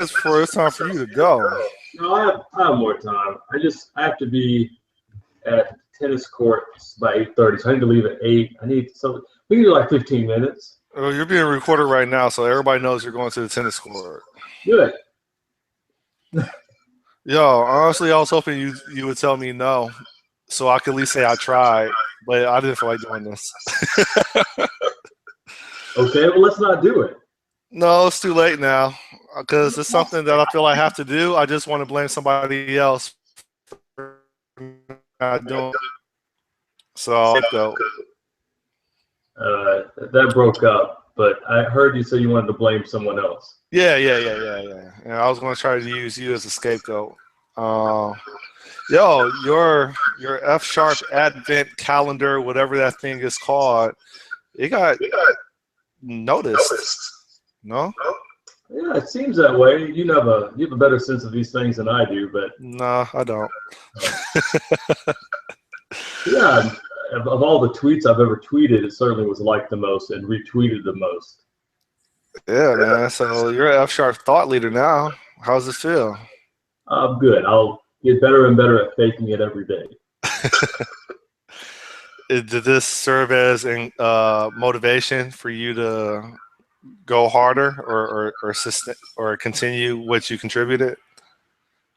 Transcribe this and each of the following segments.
before it's time for you to go. No, I have more time. I have to be at tennis courts by 8:30, so I need to leave at 8. We can do like 15 minutes. Well, you're being recorded right now, so everybody knows you're going to the tennis court. Good. Yo, honestly, I was hoping you would tell me no, so I could at least say I tried, but I didn't feel like doing this. Okay, well, let's not do it. No, it's too late now because it's something that I feel I have to do. I just want to blame somebody else for not doing it. So go. That broke up, but I heard you say you wanted to blame someone else. Yeah. And I was going to try to use you as a scapegoat. Yo, your F-sharp advent calendar, whatever that thing is called, it got noticed. No? Yeah, it seems that way. You have a better sense of these things than I do, but no, I don't. Yeah, of all the tweets I've ever tweeted, it certainly was liked the most and retweeted the most. Yeah, man. So you're an F-sharp thought leader now. How's it feel? I'm good. I'll get better and better at faking it every day. Did this serve as motivation for you to go harder or continue what you contributed?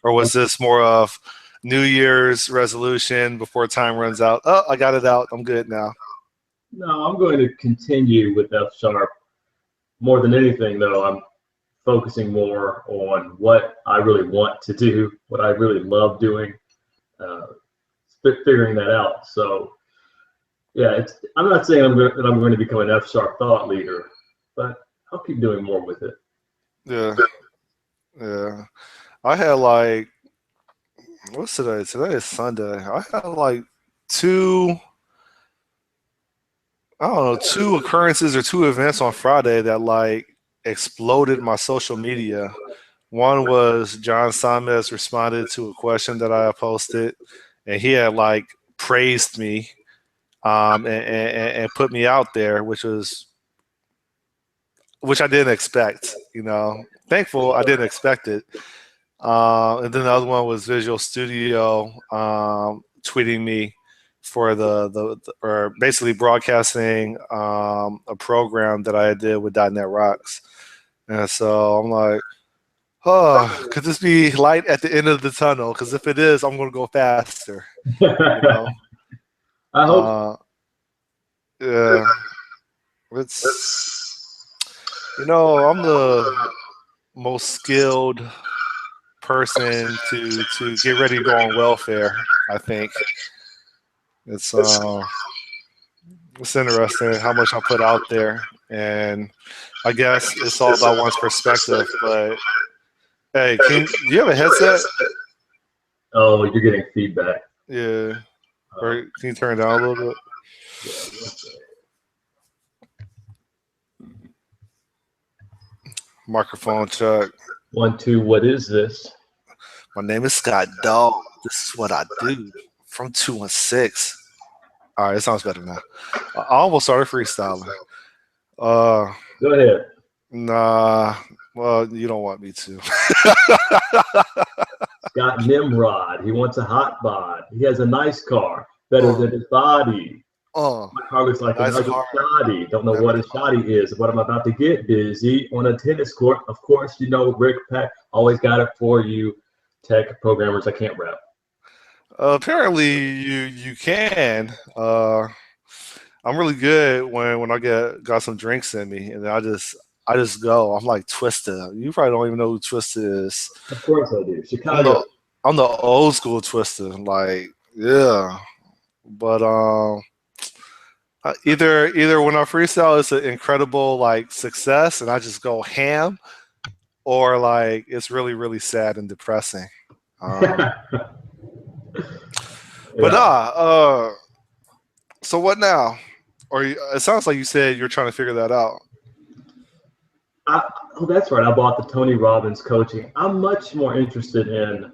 Or was this more of New Year's resolution before time runs out? Oh, I got it out. I'm good now. No, I'm going to continue with F-sharp. More than anything, though, I'm focusing more on what I really want to do, what I really love doing, figuring that out. So, yeah, I'm not saying that I'm going to become an F-sharp thought leader, but I'll keep doing more with it. Yeah. I had like, what's today? Today is Sunday. I had like two occurrences or two events on Friday that like exploded my social media. One was John Samet responded to a question that I posted, and he had like praised me and put me out there, which I didn't expect. Thankful I didn't expect it. And then the other one was Visual Studio tweeting me for or basically broadcasting a program that I did with .NET Rocks. And so I'm like, oh, could this be light at the end of the tunnel? Because if it is, I'm going to go faster. I hope. Yeah. I'm the most skilled person to get ready to go on welfare, I think. It's interesting how much I put out there, and I guess it's all about one's perspective. But hey, do you have a headset? Oh, you're getting feedback. Yeah. Or can you turn it down a little bit? Microphone check. 1, 2. What is this? My name is Scott Dog. This is what I do from 216. All right, it sounds better now. I almost started freestyling. Go ahead. Nah, well, you don't want me to. Scott Nimrod. He wants a hot bod. He has a nice car, better than his body. My car looks like nice a shoddy. Don't know what a shoddy is. What I'm about to get busy on a tennis court. Of course, Rick Pack always got it for you. Tech programmers, I can't rap. Apparently, you can. I'm really good when I got some drinks in me, and I just go. I'm like Twista. You probably don't even know who Twista is. Of course I do. Chicago. I'm the old school Twista. Like, yeah. But either when I freestyle, it's an incredible like success, and I just go ham, or like it's really really sad and depressing. But so what now? Or it sounds like you said you're trying to figure that out. Oh, that's right. I bought the Tony Robbins coaching. I'm much more interested in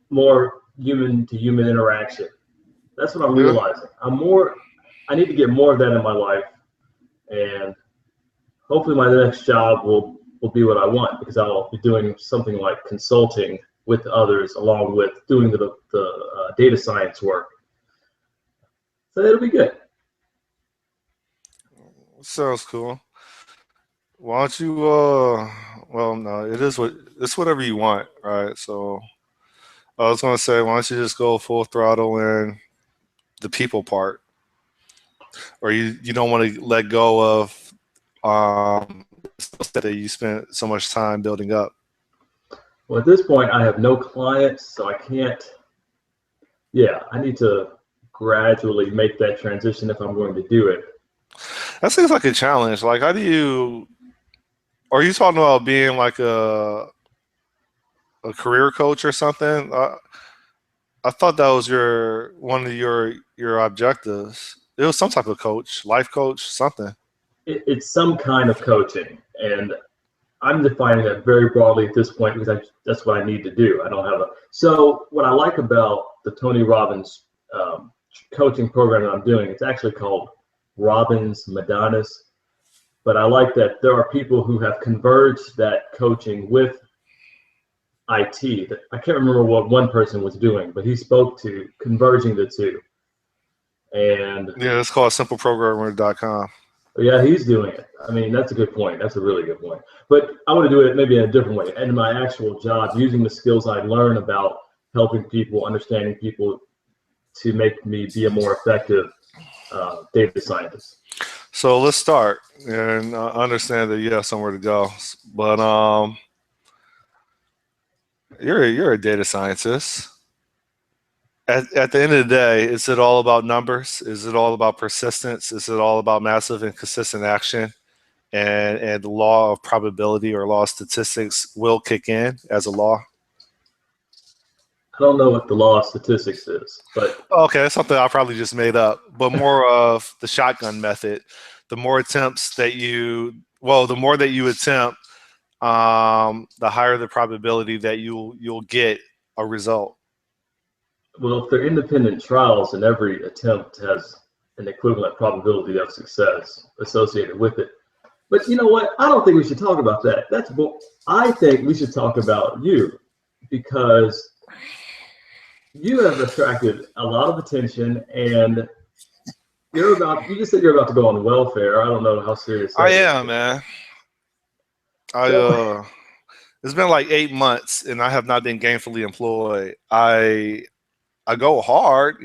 more human-to-human interaction. That's what I'm realizing. I need to get more of that in my life, and hopefully my next job will will be what I want, because I'll be doing something like consulting with others along with doing the data science work. So it'll be good. Sounds cool. Why don't you well no, it's whatever you want, right? So I was gonna say, why don't you just go full throttle in the people part? Or you don't want to let go of that you spent so much time building up. Well, at this point, I have no clients, so I can't. Yeah, I need to gradually make that transition if I'm going to do it. That seems like a challenge. Like, how do you? Are you talking about being like a career coach or something? I thought that was one of your objectives. It was some type of coach, life coach, something. It's some kind of coaching, and I'm defining that very broadly at this point because that's what I need to do. I don't have a. So what I like about the Tony Robbins coaching program that I'm doing, it's actually called Robbins Madonnas. But I like that there are people who have converged that coaching with IT. I can't remember what one person was doing, but he spoke to converging the two. And yeah, it's called simpleprogrammer.com. Yeah, he's doing it. I mean, that's a good point. That's a really good point. But I want to do it maybe in a different way. And in my actual job, using the skills I learn about helping people, understanding people, to make me be a more effective data scientist. So let's start and understand that you have somewhere to go. But you're a data scientist. At the end of the day, is it all about numbers? Is it all about persistence? Is it all about massive and consistent action? And the law of probability or law of statistics will kick in as a law? I don't know what the law of statistics is, but okay, that's something I probably just made up. But more of the shotgun method. The more attempts that the more that you attempt, the higher the probability that you'll get a result. Well, if they're independent trials and every attempt has an equivalent probability of success associated with it. But you know what? I don't think we should talk about that. I think we should talk about you, because you have attracted a lot of attention, and you just said you're about to go on welfare. I don't know how serious that I is. am, man. It's been like 8 months and I have not been gainfully employed. I go hard,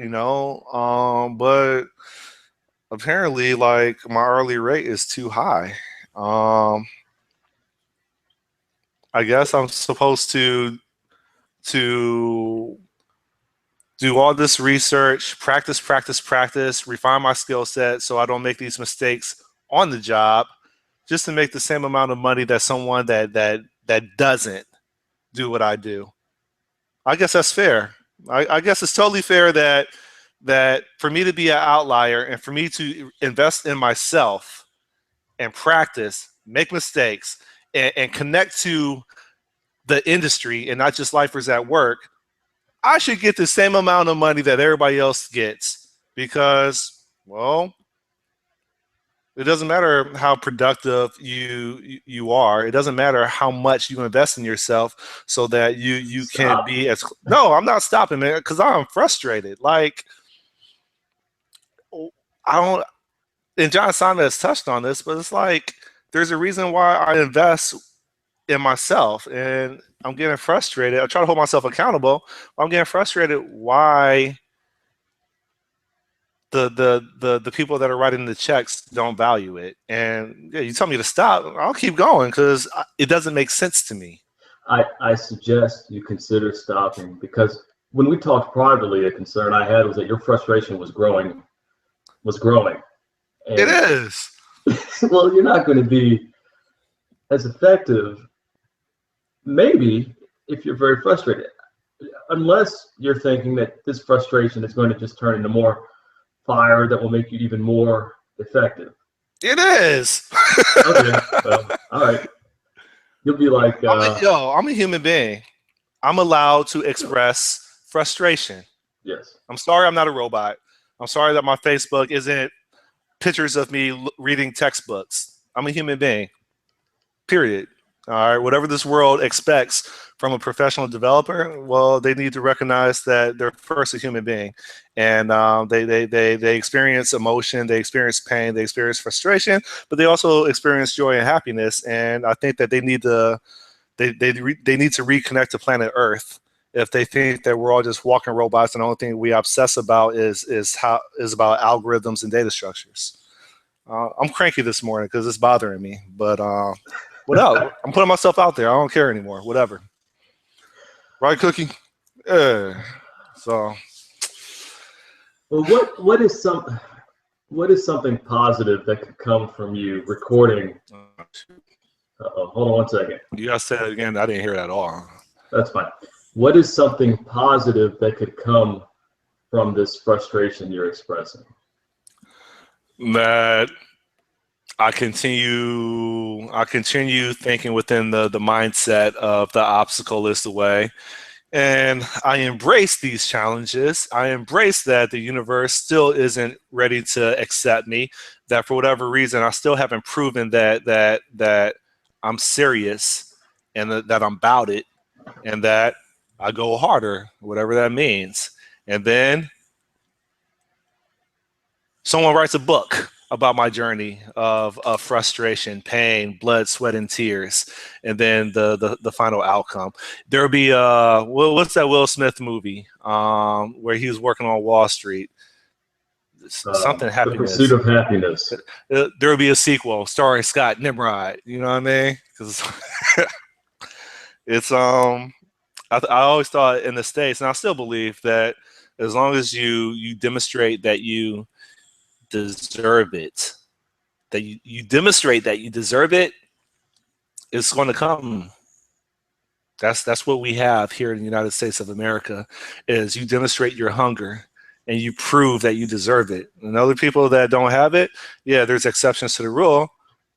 but apparently like my hourly rate is too high. I guess I'm supposed to do all this research, practice, refine my skill set so I don't make these mistakes on the job, just to make the same amount of money that someone that doesn't do what I do. I guess that's fair. I guess it's totally fair that for me to be an outlier and for me to invest in myself and practice, make mistakes, and connect to the industry and not just lifers at work, I should get the same amount of money that everybody else gets, because, well, it doesn't matter how productive you are. It doesn't matter how much you invest in yourself so that you can be as. No, I'm not stopping, man, because I'm frustrated. Like, I don't. And John Simon has touched on this, but it's like there's a reason why I invest in myself, and I'm getting frustrated. I try to hold myself accountable. I'm getting frustrated why the people that are writing the checks don't value it. And yeah, you tell me to stop, I'll keep going because it doesn't make sense to me. I suggest you consider stopping, because when we talked privately, a concern I had was that your frustration was growing. And It is. well, you're not going to be as effective, maybe, if you're very frustrated, unless you're thinking that this frustration is going to just turn into more fire that will make you even more effective. It is. Okay, well, all right. You'll be like, I'm a human being. I'm allowed to express frustration. yes. I'm sorry I'm not a robot. I'm sorry that my Facebook isn't pictures of me reading textbooks. I'm a human being. Period. All right, whatever this world expects from a professional developer, well, they need to recognize that they're first a human being, and they experience emotion, they experience pain, they experience frustration, but they also experience joy and happiness. And I think that they need to reconnect to planet Earth if they think that we're all just walking robots and the only thing we obsess about is about algorithms and data structures. I'm cranky this morning because it's bothering me, but what else? I'm putting myself out there. I don't care anymore. Whatever. Right, Cookie? Yeah. So. Well, what is something positive that could come from you recording? Hold on one second. You gotta say it again. I didn't hear that at all. That's fine. What is something positive that could come from this frustration you're expressing? That I continue thinking within the mindset of the obstacle is the way. And I embrace these challenges. I embrace that the universe still isn't ready to accept me, that for whatever reason I still haven't proven that I'm serious and that I'm about it, and that I go harder, whatever that means. And then someone writes a book about my journey of frustration, pain, blood, sweat, and tears, and then the final outcome. There'll be what's that Will Smith movie where he was working on Wall Street? Something The Pursuit happiness. of Happiness. There'll be a sequel starring Scott Nimrod. You know what I mean? Because it's I always thought in the States, and I still believe that as long as you demonstrate that you deserve it, that you demonstrate that you deserve it, it's going to come. That's what we have here in the United States of America, is you demonstrate your hunger and you prove that you deserve it. And other people that don't have it, yeah, there's exceptions to the rule.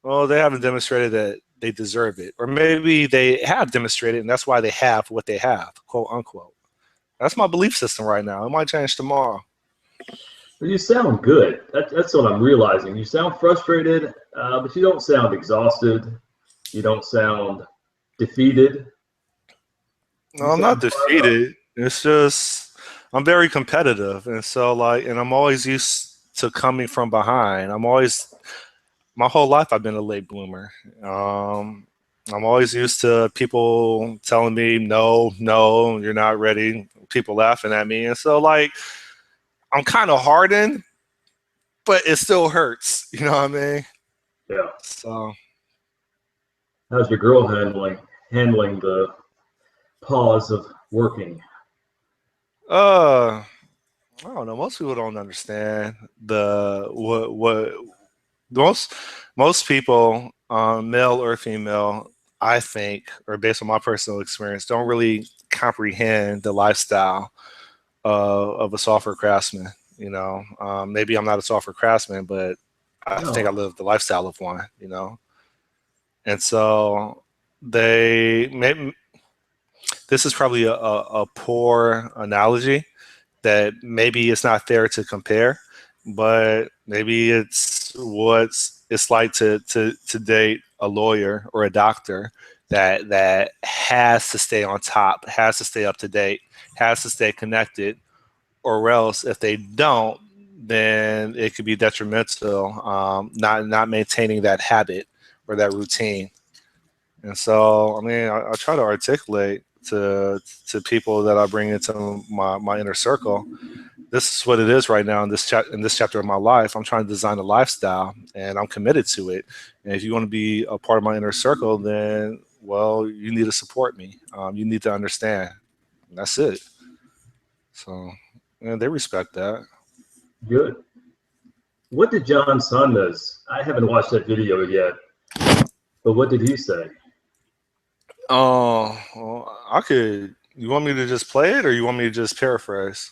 Well, they haven't demonstrated that they deserve it. Or maybe they have demonstrated and that's why they have what they have, quote unquote. That's my belief system right now. It might change tomorrow. You sound good. That's what I'm realizing. You sound frustrated, but you don't sound exhausted. You don't sound defeated. No, I'm not defeated. It's just I'm very competitive, and so and I'm always used to coming from behind. My whole life I've been a late bloomer. I'm always used to people telling me no, no, you're not ready. People laughing at me, and so I'm kind of hardened, but it still hurts. You know what I mean? Yeah. So. How's your girl handling the pause of working? I don't know. Most people don't understand the what most most people, male or female, I think, or based on my personal experience, don't really comprehend the lifestyle of a software craftsman. You know, maybe I'm not a software craftsman, but I think I live the lifestyle of one. You know, and so this is probably a poor analogy that maybe it's not fair to compare, but maybe it's what it's like to date a lawyer or a doctor that has to stay on top, has to stay up to date, has to stay connected, or else if they don't, then it could be detrimental, not maintaining that habit or that routine. And so, I mean, I try to articulate to people that I bring into my inner circle, this is what it is right now in this chapter of my life. I'm trying to design a lifestyle, and I'm committed to it. And if you want to be a part of my inner circle, then well, you need to support me. You need to understand. And that's it. So, and they respect that. Good. What did John Sonmez? I haven't watched that video yet, but what did he say? Oh, well, I could. You want me to just play it, or you want me to just paraphrase?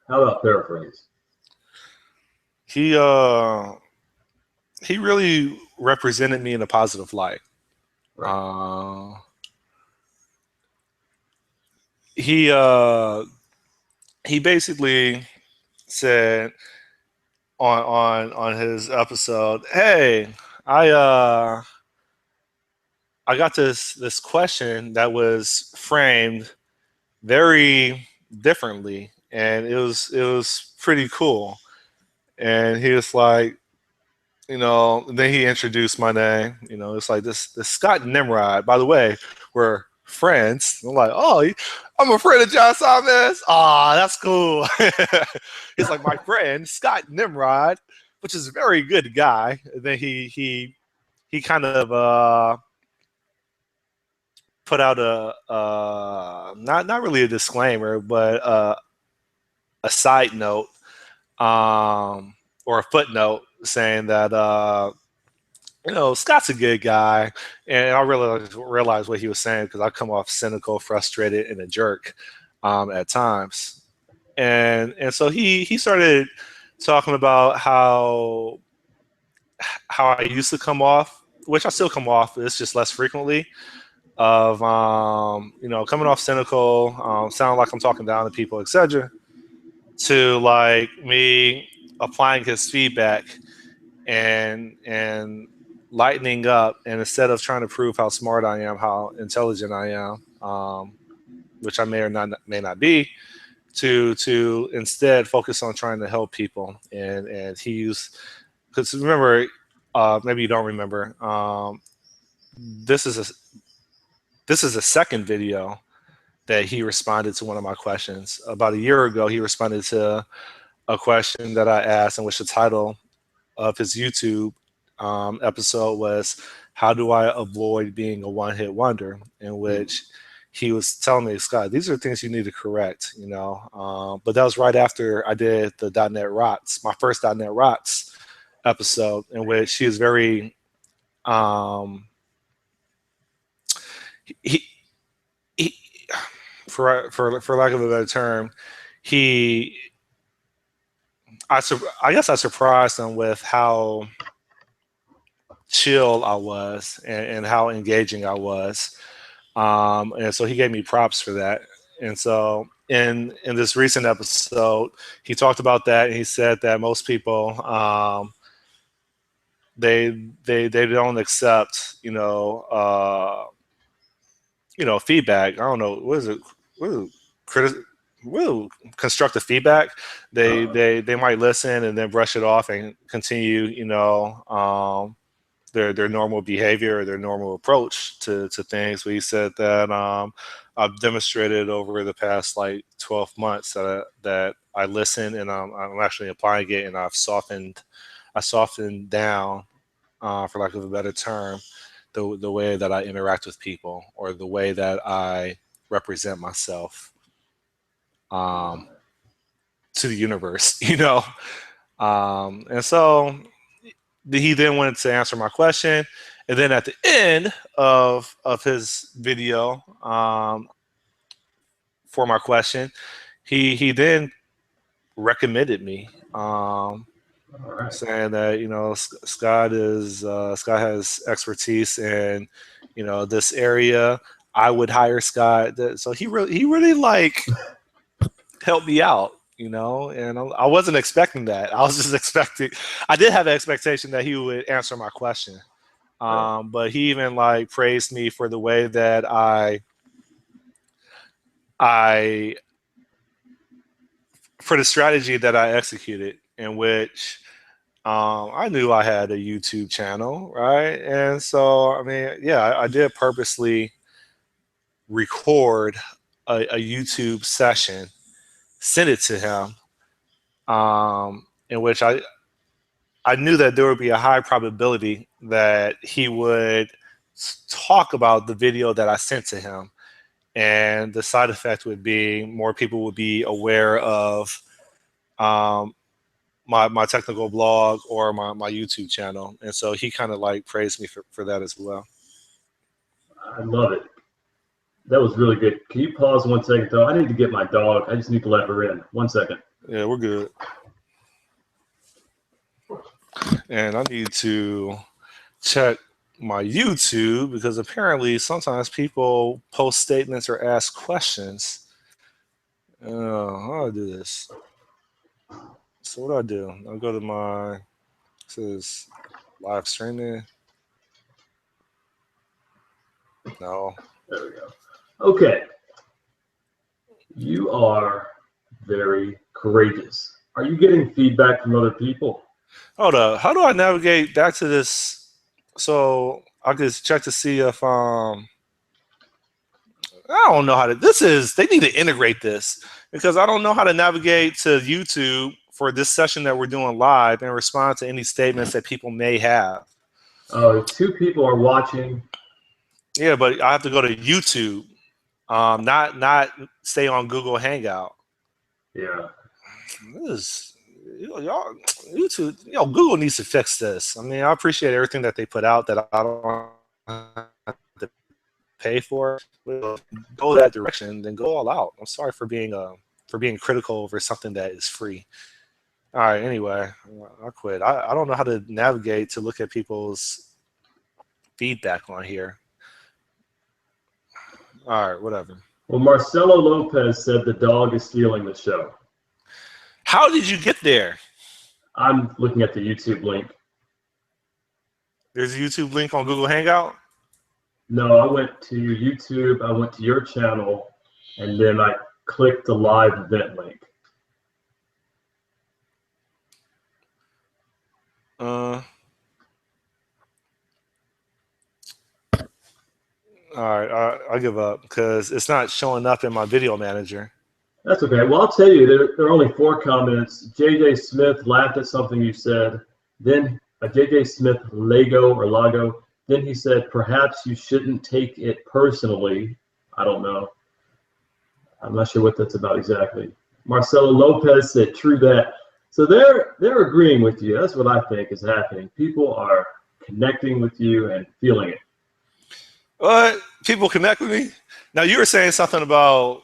How about paraphrase? He he really represented me in a positive light. Right. He basically said on his episode, "Hey, I I got this question that was framed very differently, and it was pretty cool. And he was like, then he introduced my name. It's like this Scott Nimrod. By the way, we're friends. I'm like, oh, I'm a friend of John Simons. Ah, that's cool. He's like my friend Scott Nimrod, which is a very good guy. And then he kind of put out a not really a disclaimer, but a side note, or a footnote saying that Scott's a good guy, and I really realized what he was saying because I come off cynical, frustrated, and a jerk at times, and so he started talking about how I used to come off, which I still come off, it's just less frequently, of coming off cynical, sounding like I'm talking down to people, etc., to like me applying his feedback and lightening up, and instead of trying to prove how smart I am, how intelligent I am, which I may not be, to instead focus on trying to help people. And he used, because remember, maybe you don't remember, this is a second video that he responded to one of my questions. About a year ago, he responded to a question that I asked, in which the title of his YouTube episode was "How do I avoid being a one-hit wonder?" In which he was telling me, Scott, these are things you need to correct, But that was right after I did the .NET Rocks, my first .NET Rocks episode, in which he is very he, he for lack of a better term, he I guess I surprised him with how chill I was, and how engaging I was. And so he gave me props for that. And so in this recent episode, he talked about that, and he said that most people, they don't accept feedback. I don't know, what is it constructive feedback. They might listen and then brush it off and continue their normal behavior or their normal approach to things. But he said that I've demonstrated over the past like 12 months that I listen, and I'm actually applying it, and I softened down, for lack of a better term, the way that I interact with people, or the way that I represent myself to the universe, and so he then wanted to answer my question, and then at the end of his video, for my question, he then recommended me, saying that Scott has expertise in this area. I would hire Scott. So he really like helped me out, and I wasn't expecting that. I was just expecting. I did have an expectation that he would answer my question, but he even like praised me for the way that I for the strategy that I executed, in which I knew I had a YouTube channel, right? And so, I mean, yeah, I did purposely record a YouTube session, send it to him, in which I knew that there would be a high probability that he would talk about the video that I sent to him. And the side effect would be more people would be aware of um, my technical blog or my YouTube channel. And so he kind of like praised me for that as well. I love it. That was really good. Can you pause 1 second, though? I need to get my dog. I just need to let her in. 1 second. Yeah, we're good. And I need to check my YouTube, because apparently sometimes people post statements or ask questions. How do I do this? So what do I do? I'll go to my, it says live streaming. No. There we go. Okay. You are very courageous. Are you getting feedback from other people? Hold up. How do I navigate back to this? So I could check to see if I don't know how to. This is they need to integrate this because I don't know how to navigate to YouTube for this session that we're doing live and respond to any statements that people may have. Two people are watching. Yeah, but I have to go to YouTube, not stay on Google Hangout. Yeah. This is, y'all YouTube, Google needs to fix this. I mean, I appreciate everything that they put out that I don't have to pay for. Go that direction, then go all out. I'm sorry for being critical over something that is free. All right. Anyway, I quit. I don't know how to navigate to look at people's feedback on here. All right. Whatever. Well, Marcelo Lopez said the dog is stealing the show. How did you get there? I'm looking at the YouTube link. There's a YouTube link on Google Hangout? No, I went to YouTube, I went to your channel, and then I clicked the live event link. All right, I give up because it's not showing up in my video manager. That's okay. Well, I'll tell you, there are only 4 comments. JJ Smith laughed at something you said. Then JJ Smith Lago. Then he said, perhaps you shouldn't take it personally. I don't know. I'm not sure what that's about exactly. Marcelo Lopez said, true that. So they're agreeing with you. That's what I think is happening. People are connecting with you and feeling it. What? People connect with me? Now, you were saying something about,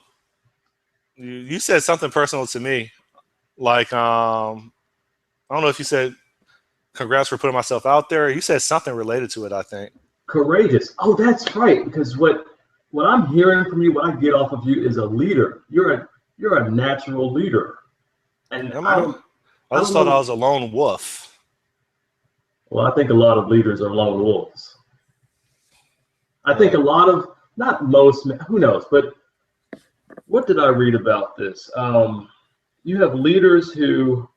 you said something personal to me. Like, I don't know if you said, congrats for putting myself out there. You said something related to it, I think. Courageous. Oh, that's right. Because what I'm hearing from you, what I get off of you is a leader. You're a natural leader. And I just thought I was a lone wolf. Well, I think a lot of leaders are lone wolves. I think a lot of, not most, who knows, but what did I read about this? You have leaders who,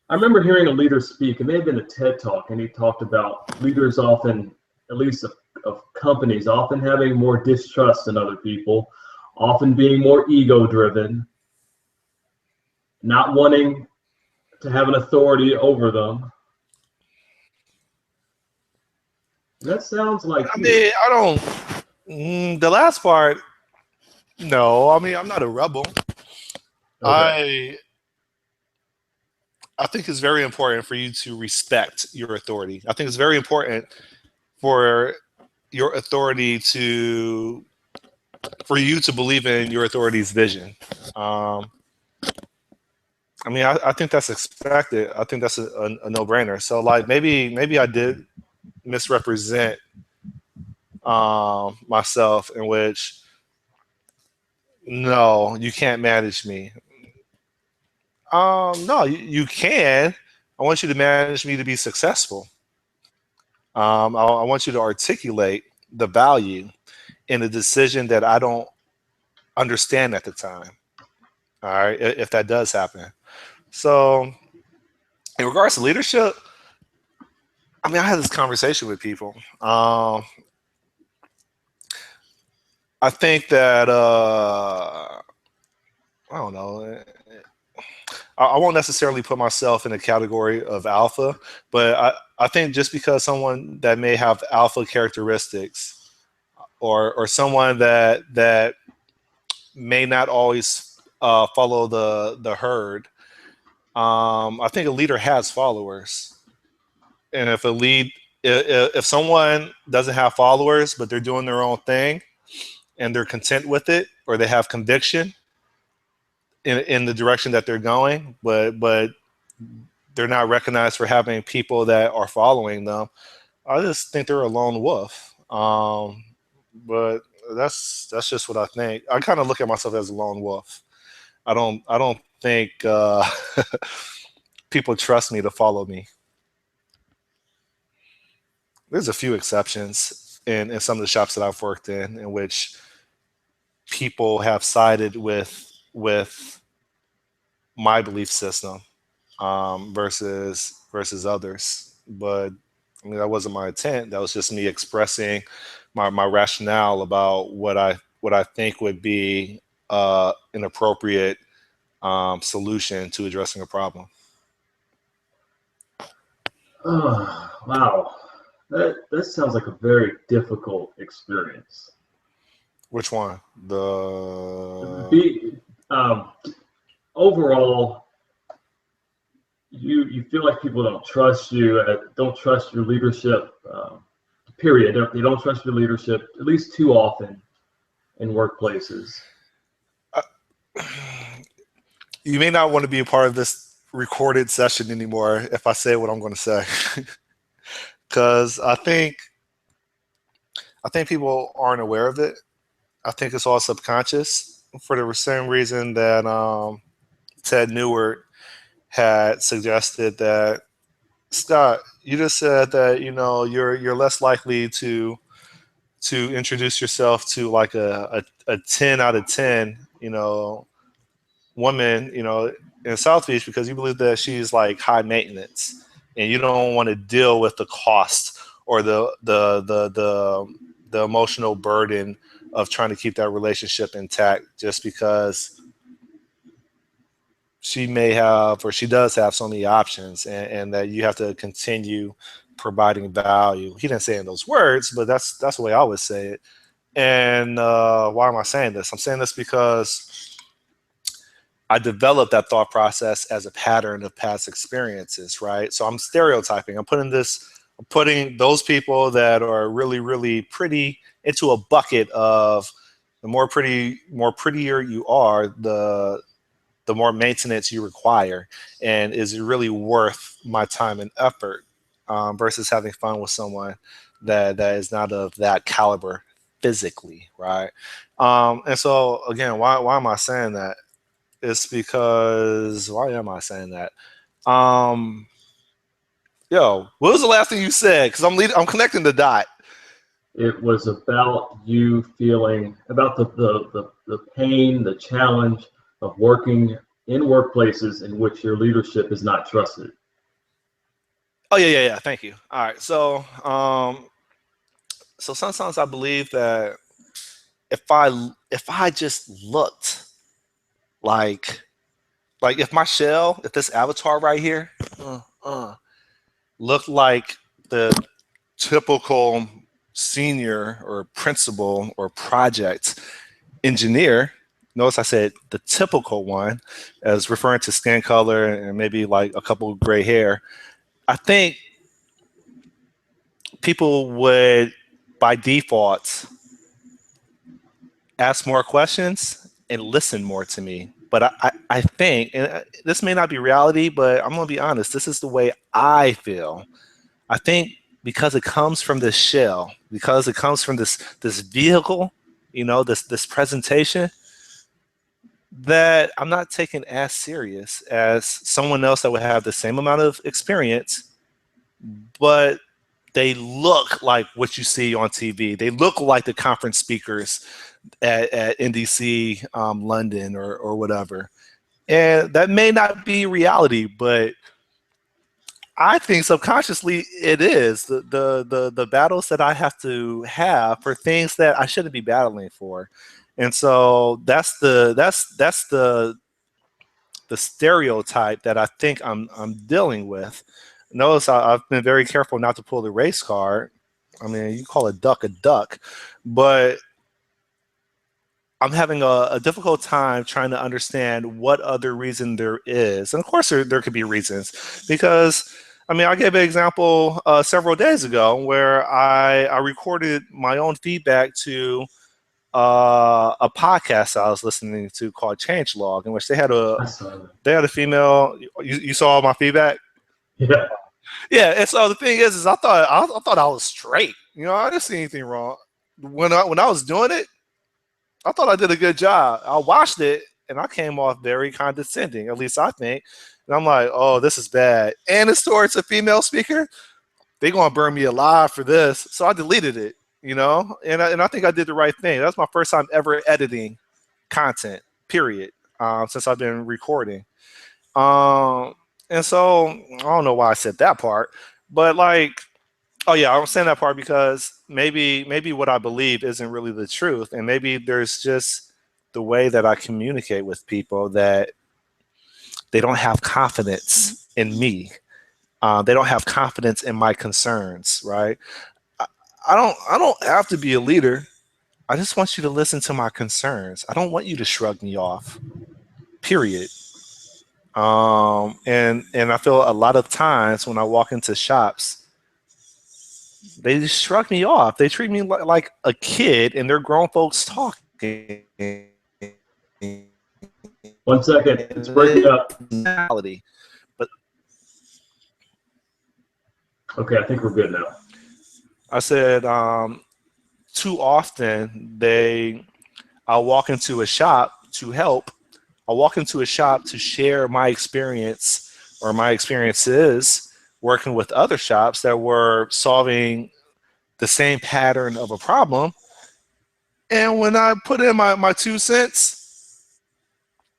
I remember hearing a leader speak, it may have been a TED Talk, and he talked about leaders often, at least of companies, often having more distrust in other people, often being more ego-driven, not wanting to have an authority over them. That sounds like I mean, I don't. The last part, no. I mean, I'm not a rebel. Okay. I think it's very important for you to respect your authority. I think it's very important for your authority for you to believe in your authority's vision. I mean, I think that's expected. I think that's a no-brainer. So, like, maybe I did misrepresent myself, in which, no, you can't manage me. No, you can. I want you to manage me to be successful. I want you to articulate the value in a decision that I don't understand at the time. All right, if that does happen. So, in regards to leadership, I mean, I had this conversation with people. I think that I don't know. I won't necessarily put myself in a category of alpha, but I think just because someone that may have alpha characteristics, or someone that may not always follow the herd, I think a leader has followers, and if someone doesn't have followers but they're doing their own thing and they're content with it, or they have conviction in the direction that they're going, but they're not recognized for having people that are following them, I just think they're a lone wolf. But that's just what I think. I kind of look at myself as a lone wolf. I don't think people trust me to follow me. There's a few exceptions. in some of the shops that I've worked in which people have sided with my belief system versus others. But I mean, that wasn't my intent. That was just me expressing my rationale about what I think would be an appropriate solution to addressing a problem. Oh, wow. That sounds like a very difficult experience. Which one? The Be overall, you feel like people don't trust you, don't trust your leadership. Period. They don't trust your leadership at least too often in workplaces. You may not want to be a part of this recorded session anymore if I say what I'm going to say, because I think people aren't aware of it. I think it's all subconscious for the same reason that Ted Newert had suggested that Scott, you just said that you're less likely to introduce yourself to like a 10 out of 10 woman in South Beach because you believe that she's like high maintenance and you don't want to deal with the cost or the emotional burden of trying to keep that relationship intact just because she may have or she does have so many options and that you have to continue providing value. He didn't say it in those words, but that's the way I would say it. And why am I saying this? I'm saying this because I developed that thought process as a pattern of past experiences, right? So I'm stereotyping. I'm putting those people that are really, really pretty into a bucket of the more prettier you are, the more maintenance you require, and is it really worth my time and effort versus having fun with someone that is not of that caliber physically, right? And so again, why am I saying that? It's because why am I saying that? Um, Yo, what was the last thing you said? Because I'm connecting the dot. It was about you feeling about the pain, the challenge of working in workplaces in which your leadership is not trusted. Oh yeah. Thank you. All right. So sometimes I believe that if I just looked like if this avatar right here looked like the typical senior or principal or project engineer. Notice I said the typical one, as referring to skin color and maybe like a couple of gray hair. I think people would, by default, ask more questions and listen more to me. But I think, and this may not be reality, but I'm going to be honest, this is the way I feel. I think because it comes from this shell, because it comes from this vehicle, this presentation, that I'm not taken as serious as someone else that would have the same amount of experience, but they look like what you see on TV. They look like the conference speakers at NDC London or whatever. And that may not be reality, but I think subconsciously it is the battles that I have to have for things that I shouldn't be battling for, and so that's the stereotype that I think I'm dealing with. Notice I've been very careful not to pull the race card. I mean, you call a duck, but I'm having a difficult time trying to understand what other reason there is. And of course, there could be reasons because, I mean, I gave an example several days ago where I recorded my own feedback to a podcast I was listening to called Changelog, in which they had a female. You saw my feedback. Yeah. Yeah, and so the thing is I thought I was straight. I didn't see anything wrong when I was doing it. I thought I did a good job. I watched it and I came off very condescending, at least I think. And I'm like, oh, this is bad. And it's towards a female speaker. They're gonna burn me alive for this. So I deleted it. you know, and I think I did the right thing. That's my first time ever editing content, period, since I've been recording. Um, and so I don't know why I said that part, but like, oh yeah, I'm saying that part because maybe what I believe isn't really the truth, and maybe there's just the way that I communicate with people that they don't have confidence in me. They don't have confidence in my concerns, right? I, I don't have to be a leader. I just want you to listen to my concerns. I don't want you to shrug me off. Period. And I feel a lot of times when I walk into shops, they just shrug me off. They treat me like a kid, and they're grown folks talking. One second, it's breaking up. Reality. But okay, I think we're good now. I said too often I'll walk into a shop to help. I'll walk into a shop to share my experience or my experiences working with other shops that were solving the same pattern of a problem. And when I put in my 2 cents,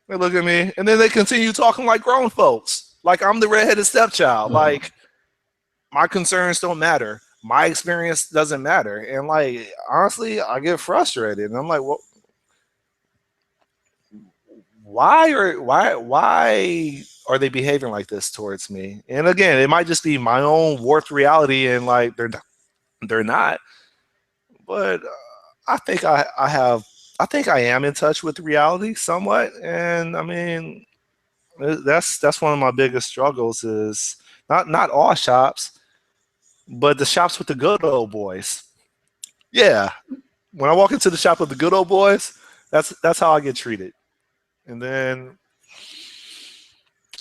they look at me and then they continue talking like grown folks. Like I'm the redheaded stepchild. Like my concerns don't matter. My experience doesn't matter. And like honestly, I get frustrated. And I'm like, well, why are they behaving like this towards me? And again, it might just be my own warped reality and like they're not. But I think I think I am in touch with reality somewhat, and I mean that's one of my biggest struggles is not all shops, but the shops with the good old boys. Yeah, when I walk into the shop with the good old boys, that's how I get treated, and then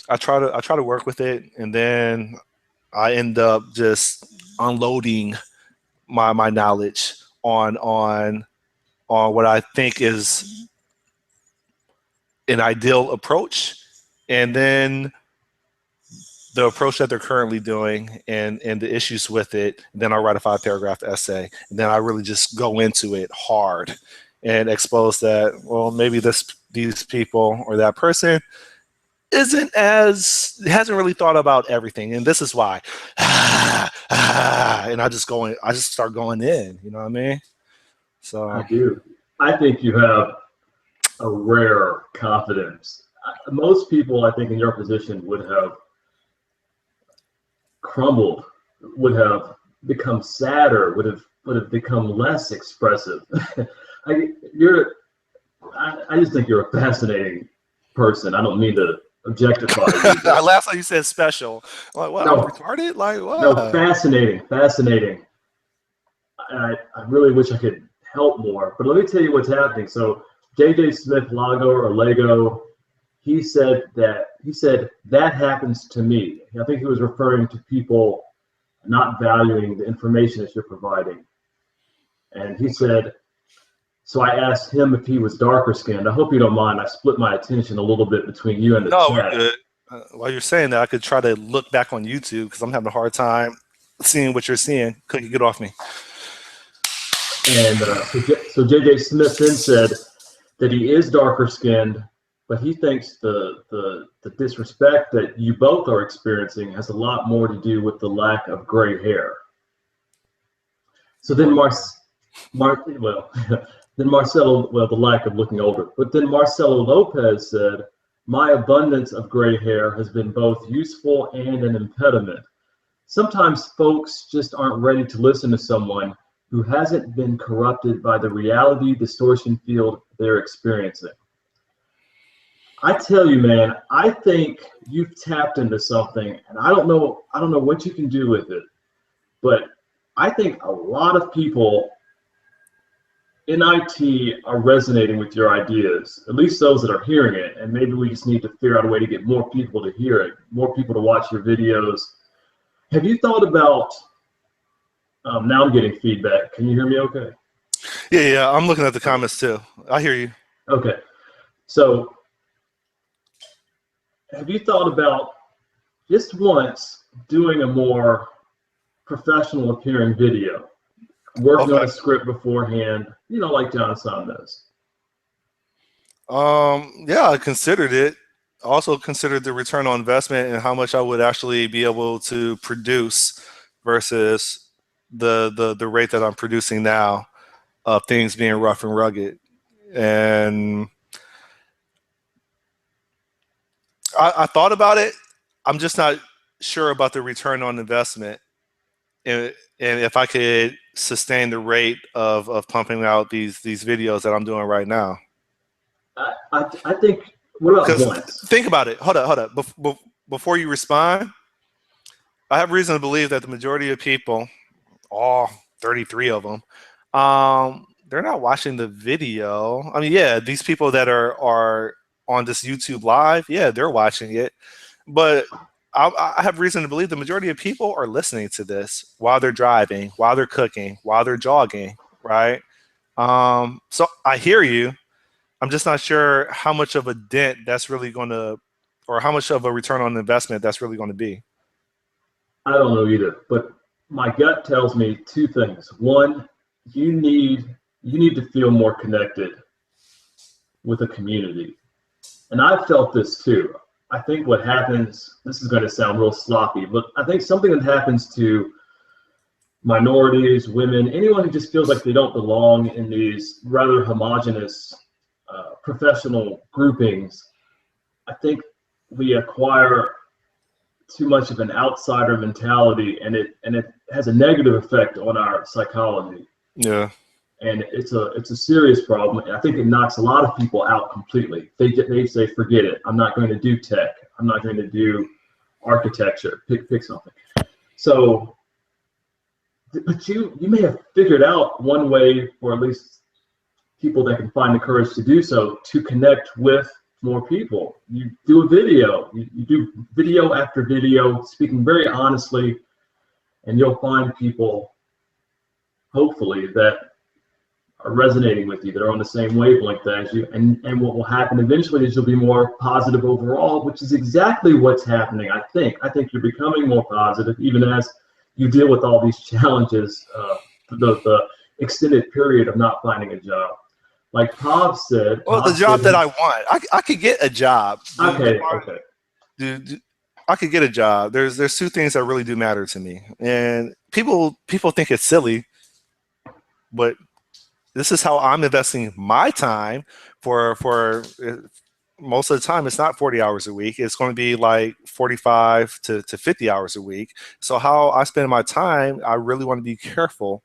I try to work with it, and then I end up just unloading my knowledge on what I think is an ideal approach, and then the approach that they're currently doing and the issues with it. And then I'll write a 5 paragraph essay, and then I really just go into it hard and expose that, well, maybe these people or that person hasn't really thought about everything, and this is why. And I just start going in. You know what I mean? So I do. I think you have a rare confidence. Most people, I think, in your position would have crumbled, would have become sadder, would have become less expressive. I, I just think you're a fascinating person. I don't mean to objectify you. I laughed like you said special. I'm like, what? No, I'm retarded? Like what? No, fascinating. I really wish I could help more, but let me tell you what's happening. So J.J. Smith Lago or Lego, he said that happens to me. I think he was referring to people not valuing the information that you're providing. And he said, so I asked him if he was darker skinned. I hope you don't mind. I split my attention a little bit between you and the chat. We're good. While you're saying that, I could try to look back on YouTube because I'm having a hard time seeing what you're seeing. Cookie, get off me. And so J.J. Smith then said that he is darker skinned, but he thinks the disrespect that you both are experiencing has a lot more to do with the lack of gray hair. So then then Marcelo, the lack of looking older. But then Marcelo Lopez said, my abundance of gray hair has been both useful and an impediment. Sometimes folks just aren't ready to listen to someone who hasn't been corrupted by the reality distortion field they're experiencing. I tell you, man, I think you've tapped into something, and I don't know what you can do with it, but I think a lot of people in IT are resonating with your ideas, at least those that are hearing it, and maybe we just need to figure out a way to get more people to hear it, more people to watch your videos. Have you thought about, now I'm getting feedback. Can you hear me okay? Yeah, I'm looking at the comments too. I hear you. Okay. So have you thought about just once doing a more professional appearing video? working on a script beforehand, you know, like John Son does? Yeah, I considered it. Also considered the return on investment and how much I would actually be able to produce versus the rate that I'm producing now of things being rough and rugged. And I thought about it. I'm just not sure about the return on investment and if I could sustain the rate of pumping out these videos that I'm doing right now. I think, what about once? Think about it. Hold up. Before you respond, I have reason to believe that the majority of people, all 33 of them, they're not watching the video. I mean, yeah, these people that are on this YouTube live, yeah, they're watching it, but I have reason to believe the majority of people are listening to this while they're driving, while they're cooking, while they're jogging, right? So I hear you. I'm just not sure how much of a dent that's really going to, or how much of a return on investment that's really going to be. I don't know either, but my gut tells me two things. One, you need to feel more connected with a community. And I've felt this too. I think what happens, this is going to sound real sloppy, but I think something that happens to minorities, women, anyone who just feels like they don't belong in these rather homogenous professional groupings, I think we acquire too much of an outsider mentality, and it has a negative effect on our psychology. Yeah. And it's a serious problem. I think it knocks a lot of people out completely. They say, forget it. I'm not going to do tech. I'm not going to do architecture. Pick something. So, but you may have figured out one way, or at least people that can find the courage to do so, to connect with more people. You do a video. You do video after video, speaking very honestly, and you'll find people, hopefully, that are resonating with you, that are on the same wavelength as you, and what will happen eventually is you'll be more positive overall, which is exactly what's happening. I think you're becoming more positive even as you deal with all these challenges, the extended period of not finding a job. Like Pav said, well, the job that I want, I could get a job. Okay. I could get a job. There's two things that really do matter to me, and people think it's silly, but this is how I'm investing my time for most of the time. It's not 40 hours a week. It's going to be like 45 to 50 hours a week. So how I spend my time, I really want to be careful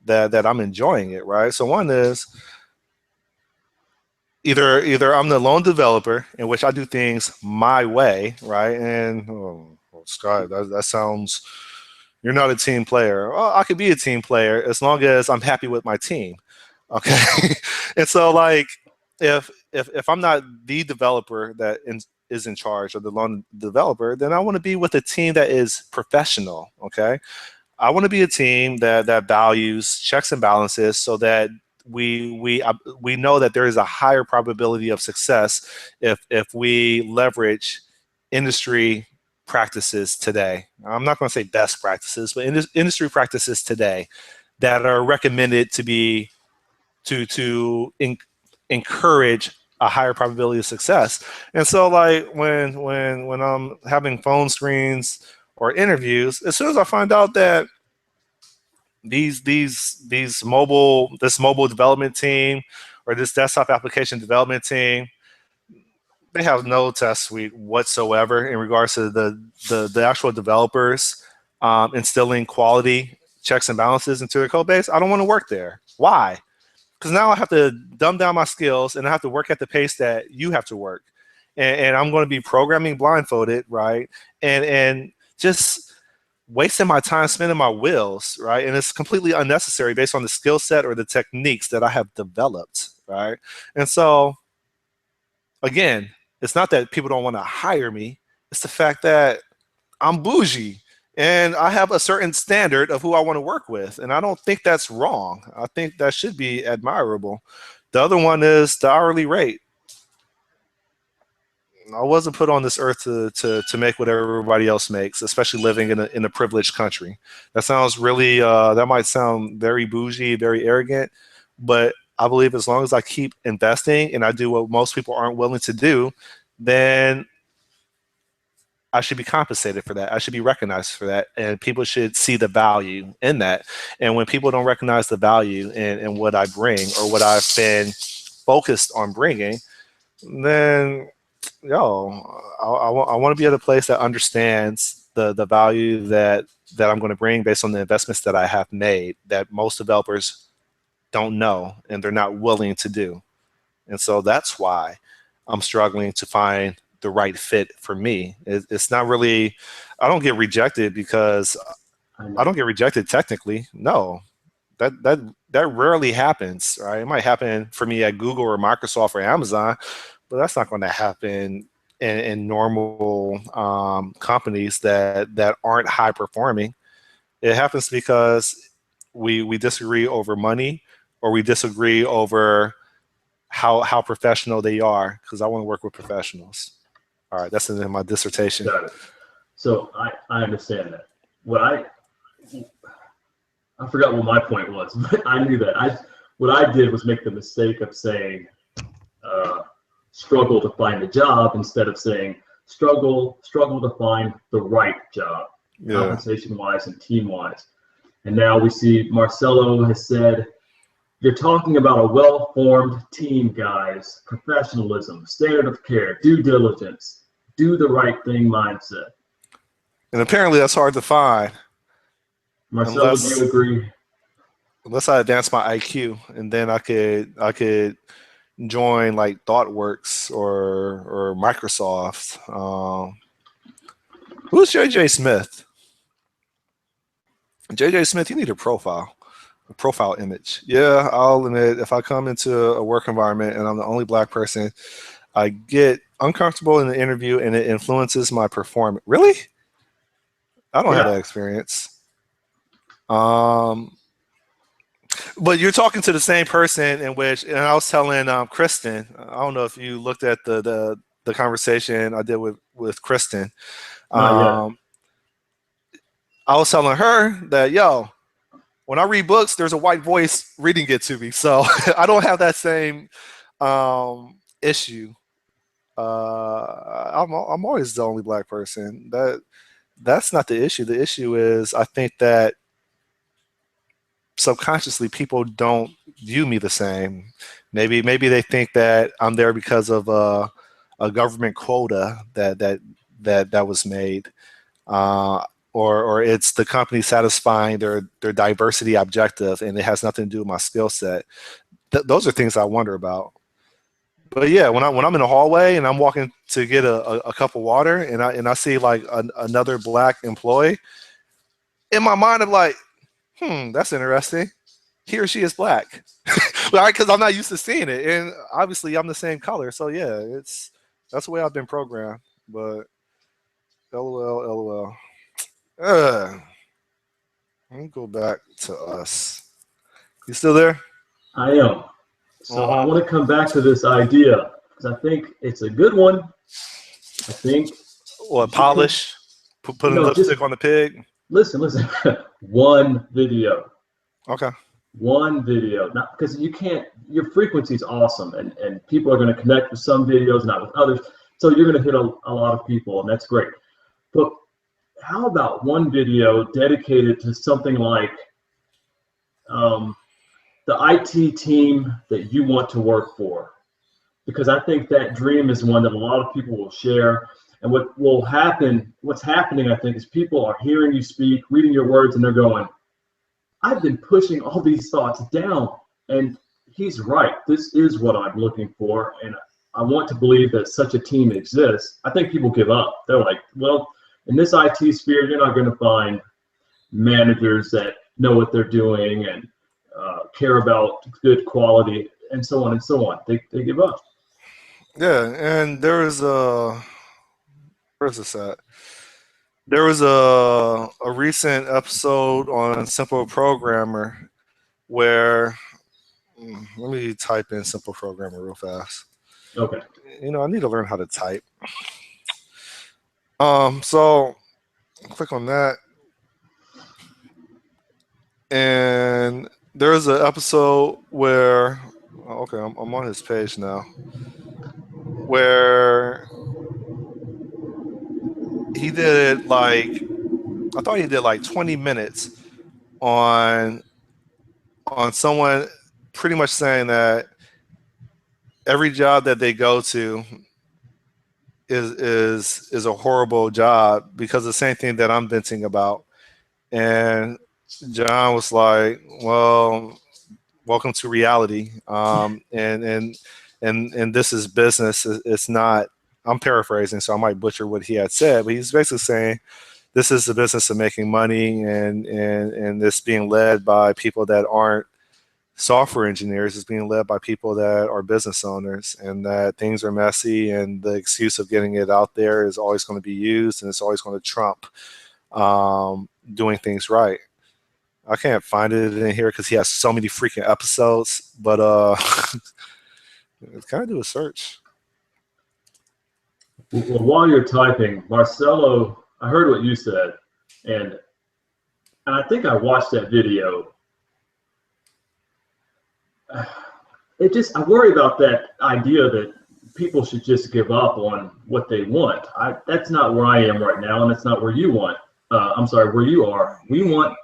that I'm enjoying it, right? So one is either I'm the lone developer in which I do things my way, right? And Scott, that sounds, you're not a team player. Well, I could be a team player as long as I'm happy with my team. Okay. And so like if I'm not the developer that is in charge, or the lone developer, then I want to be with a team that is professional. Okay. I want to be a team that values checks and balances, so that we know that there is a higher probability of success if we leverage industry practices today. I'm not going to say best practices, but industry practices today that are recommended to be to encourage a higher probability of success. And so like when I'm having phone screens or interviews, as soon as I find out that this mobile development team or this desktop application development team, they have no test suite whatsoever in regards to the actual developers instilling quality checks and balances into their code base, I don't want to work there. Why? Because now I have to dumb down my skills and I have to work at the pace that you have to work. And I'm going to be programming blindfolded, right? And just wasting my time spinning my wheels, right? And it's completely unnecessary based on the skill set or the techniques that I have developed, right? And so, again, it's not that people don't want to hire me. It's the fact that I'm bougie and I have a certain standard of who I want to work with. And I don't think that's wrong. I think that should be admirable. The other one is the hourly rate. I wasn't put on this earth to make what everybody else makes, especially living in a privileged country. That sounds really that might sound very bougie, very arrogant, but I believe as long as I keep investing and I do what most people aren't willing to do, then I should be compensated for that. I should be recognized for that. And people should see the value in that. And when people don't recognize the value in what I bring or what I've been focused on bringing, then, I want to be at a place that understands the value that I'm going to bring based on the investments that I have made that most developers don't know and they're not willing to do. And so that's why I'm struggling to find the right fit for me. It's not really, I don't get rejected because I don't get rejected technically. No, that rarely happens, right? It might happen for me at Google or Microsoft or Amazon, but that's not going to happen in normal companies that aren't high performing. It happens because we disagree over money or we disagree over how professional they are, because I want to work with professionals. All right, that's in my dissertation. Got it. So I understand that. I forgot what my point was, but I knew that. What I did was make the mistake of saying struggle to find a job instead of saying struggle to find the right job, compensation wise and team wise. And now we see Marcelo has said, you're talking about a well-formed team, guys, professionalism, standard of care, due diligence, do the right thing mindset. And apparently that's hard to find. Marcelo, do you agree? Unless I advance my IQ, and then I could join like ThoughtWorks or Microsoft. Who's JJ Smith? JJ Smith, you need a profile image. Yeah, I'll admit, if I come into a work environment and I'm the only black person, I get uncomfortable in the interview and it influences my performance. Really? I don't have that experience. But you're talking to the same person and I was telling Kristen, I don't know if you looked at the conversation I did with Kristen. I was telling her that, when I read books, there's a white voice reading it to me. So I don't have that same issue. I'm always the only black person. That's not the issue. The issue is I think that subconsciously people don't view me the same. Maybe they think that I'm there because of a government quota that was made. Or it's the company satisfying their diversity objective, and it has nothing to do with my skill set. Those are things I wonder about. But yeah, when I'm in a hallway and I'm walking to get a cup of water, and I see like another black employee, in my mind I'm like, that's interesting. He or she is black, right? Because I'm not used to seeing it, and obviously I'm the same color. So yeah, that's the way I've been programmed. But LOL. Let me go back to us. You still there? I am. So I want to come back to this idea because I think it's a good one. I think. What, polish? Putting lipstick on the pig? Listen. One video. Okay. One video. Not because you can't. Your frequency is awesome, and people are going to connect with some videos, not with others. So you're going to hit a lot of people, and that's great. But how about one video dedicated to something like the IT team that you want to work for? Because I think that dream is one that a lot of people will share. And what's happening, I think, is people are hearing you speak, reading your words, and they're going, I've been pushing all these thoughts down, and he's right. This is what I'm looking for, and I want to believe that such a team exists. I think people give up. They're like, well, in this IT sphere, you're not going to find managers that know what they're doing and care about good quality and so on and so on. They give up. Yeah, and where's this at? There was a recent episode on Simple Programmer where let me type in Simple Programmer real fast. Okay. I need to learn how to type. So click on that, and there's an episode where, okay, I'm on his page now, where he did like, I thought he did like 20 minutes on someone pretty much saying that every job that they go to is a horrible job because the same thing that I'm venting about. And John was like, "Well, welcome to reality. And this is business. It's not." I'm paraphrasing, so I might butcher what he had said, but he's basically saying this is the business of making money, and this being led by people that aren't software engineers, is being led by people that are business owners, and that things are messy, and the excuse of getting it out there is always going to be used, and it's always going to trump doing things right. I can't find it in here because he has so many freaking episodes, but kind of do a search. Well, while you're typing, Marcelo, I heard what you said, and I think I watched that video. I worry about that idea that people should just give up on what they want. That's not where I am right now, and it's not where you want. I'm sorry, where you are. We want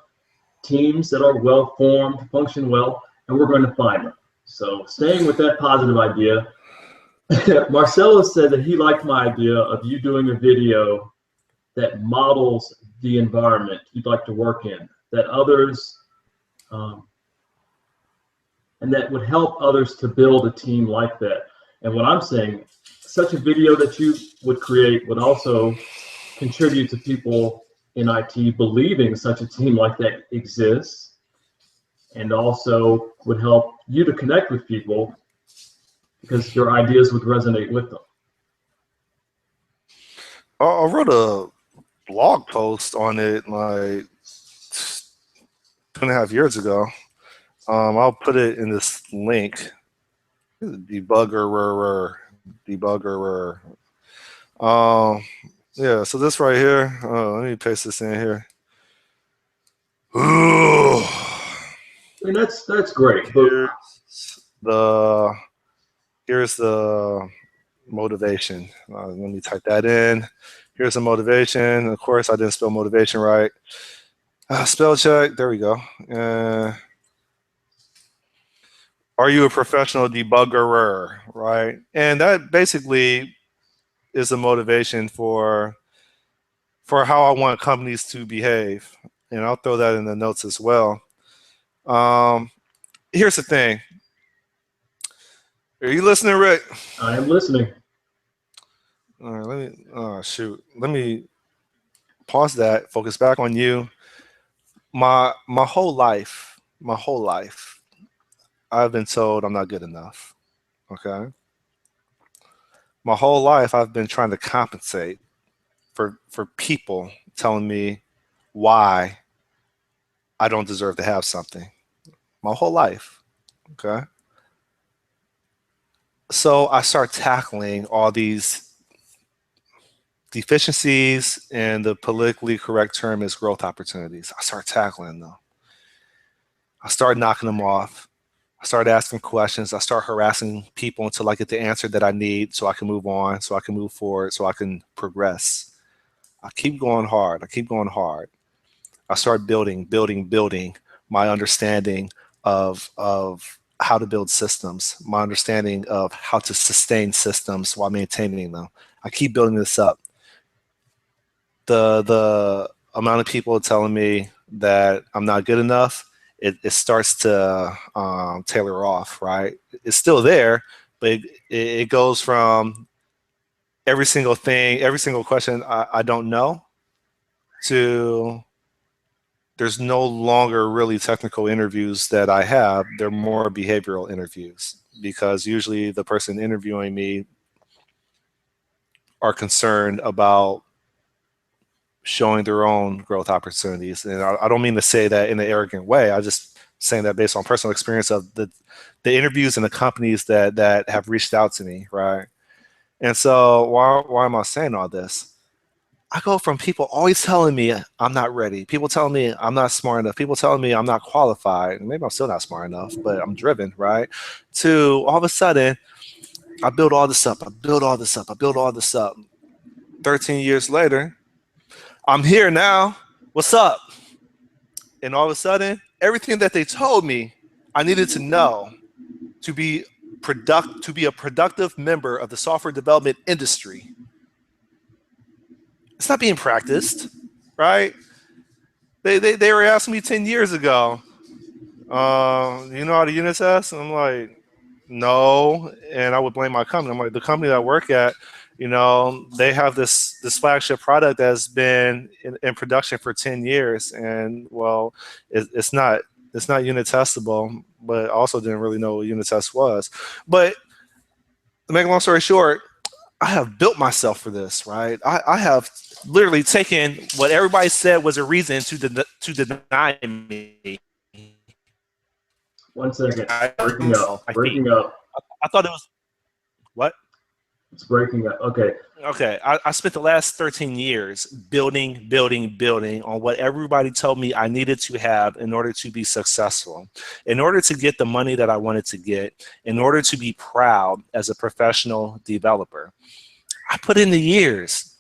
teams that are well formed, function well, and we're going to find them. So staying with that positive idea, Marcelo said that he liked my idea of you doing a video that models the environment you'd like to work in, that others, and that would help others to build a team like that. And what I'm saying, such a video that you would create would also contribute to people in IT believing such a team like that exists, and also would help you to connect with people because your ideas would resonate with them. I wrote a blog post on it like 2.5 years ago. I'll put it in this link. Debugger, debugger. Yeah. So this right here. Let me paste this in here. Ooh. I mean, that's great. Here's the motivation. Let me type that in. Here's the motivation. Of course, I didn't spell motivation right. Spell check. There we go. Are you a professional debugger? Right. And that basically is the motivation for how I want companies to behave. And I'll throw that in the notes as well. Here's the thing. Are you listening, Rick? I am listening. All right, let me. Oh shoot. Let me pause that. Focus back on you. My whole life, I've been told I'm not good enough. Okay. My whole life, I've been trying to compensate for people telling me why I don't deserve to have something. My whole life. Okay. So I start tackling all these deficiencies, and the politically correct term is growth opportunities. I start tackling them. I start knocking them off. I start asking questions. I start harassing people until I get the answer that I need so I can move on, so I can move forward, so I can progress. I keep going hard. I keep going hard. I start building my understanding of how to build systems, my understanding of how to sustain systems while maintaining them. I keep building this up. The amount of people telling me that I'm not good enough, it starts to tailor off, right? It's still there, but it goes from every single thing, every single question I don't know, to there's no longer really technical interviews that I have. They're more behavioral interviews because usually the person interviewing me are concerned about showing their own growth opportunities. And I don't mean to say that in an arrogant way. I just saying that based on personal experience of the interviews and the companies that have reached out to me, right? And so why am I saying all this? I go from people always telling me I'm not ready, people telling me I'm not smart enough, people telling me I'm not qualified, maybe I'm still not smart enough, but I'm driven, right? To all of a sudden, I build all this up, I build all this up, I build all this up. 13 years later, I'm here now. What's up? And all of a sudden, everything that they told me I needed to know to be a productive member of the software development industry, it's not being practiced, right? They were asking me 10 years ago, you know how to unit test? And I'm like, no. And I would blame my company. I'm like, the company that I work at, they have this flagship product that's been in production for 10 years. And well, it's not unit testable, but I also didn't really know what unit test was. But to make a long story short, I have built myself for this, right? I have literally taken what everybody said was a reason to deny me. 1 second. I Breaking up. Breaking up. I thought it was what? It's breaking up. Okay. Okay. I spent the last 13 years building on what everybody told me I needed to have in order to be successful, in order to get the money that I wanted to get, in order to be proud as a professional developer. I put in the years.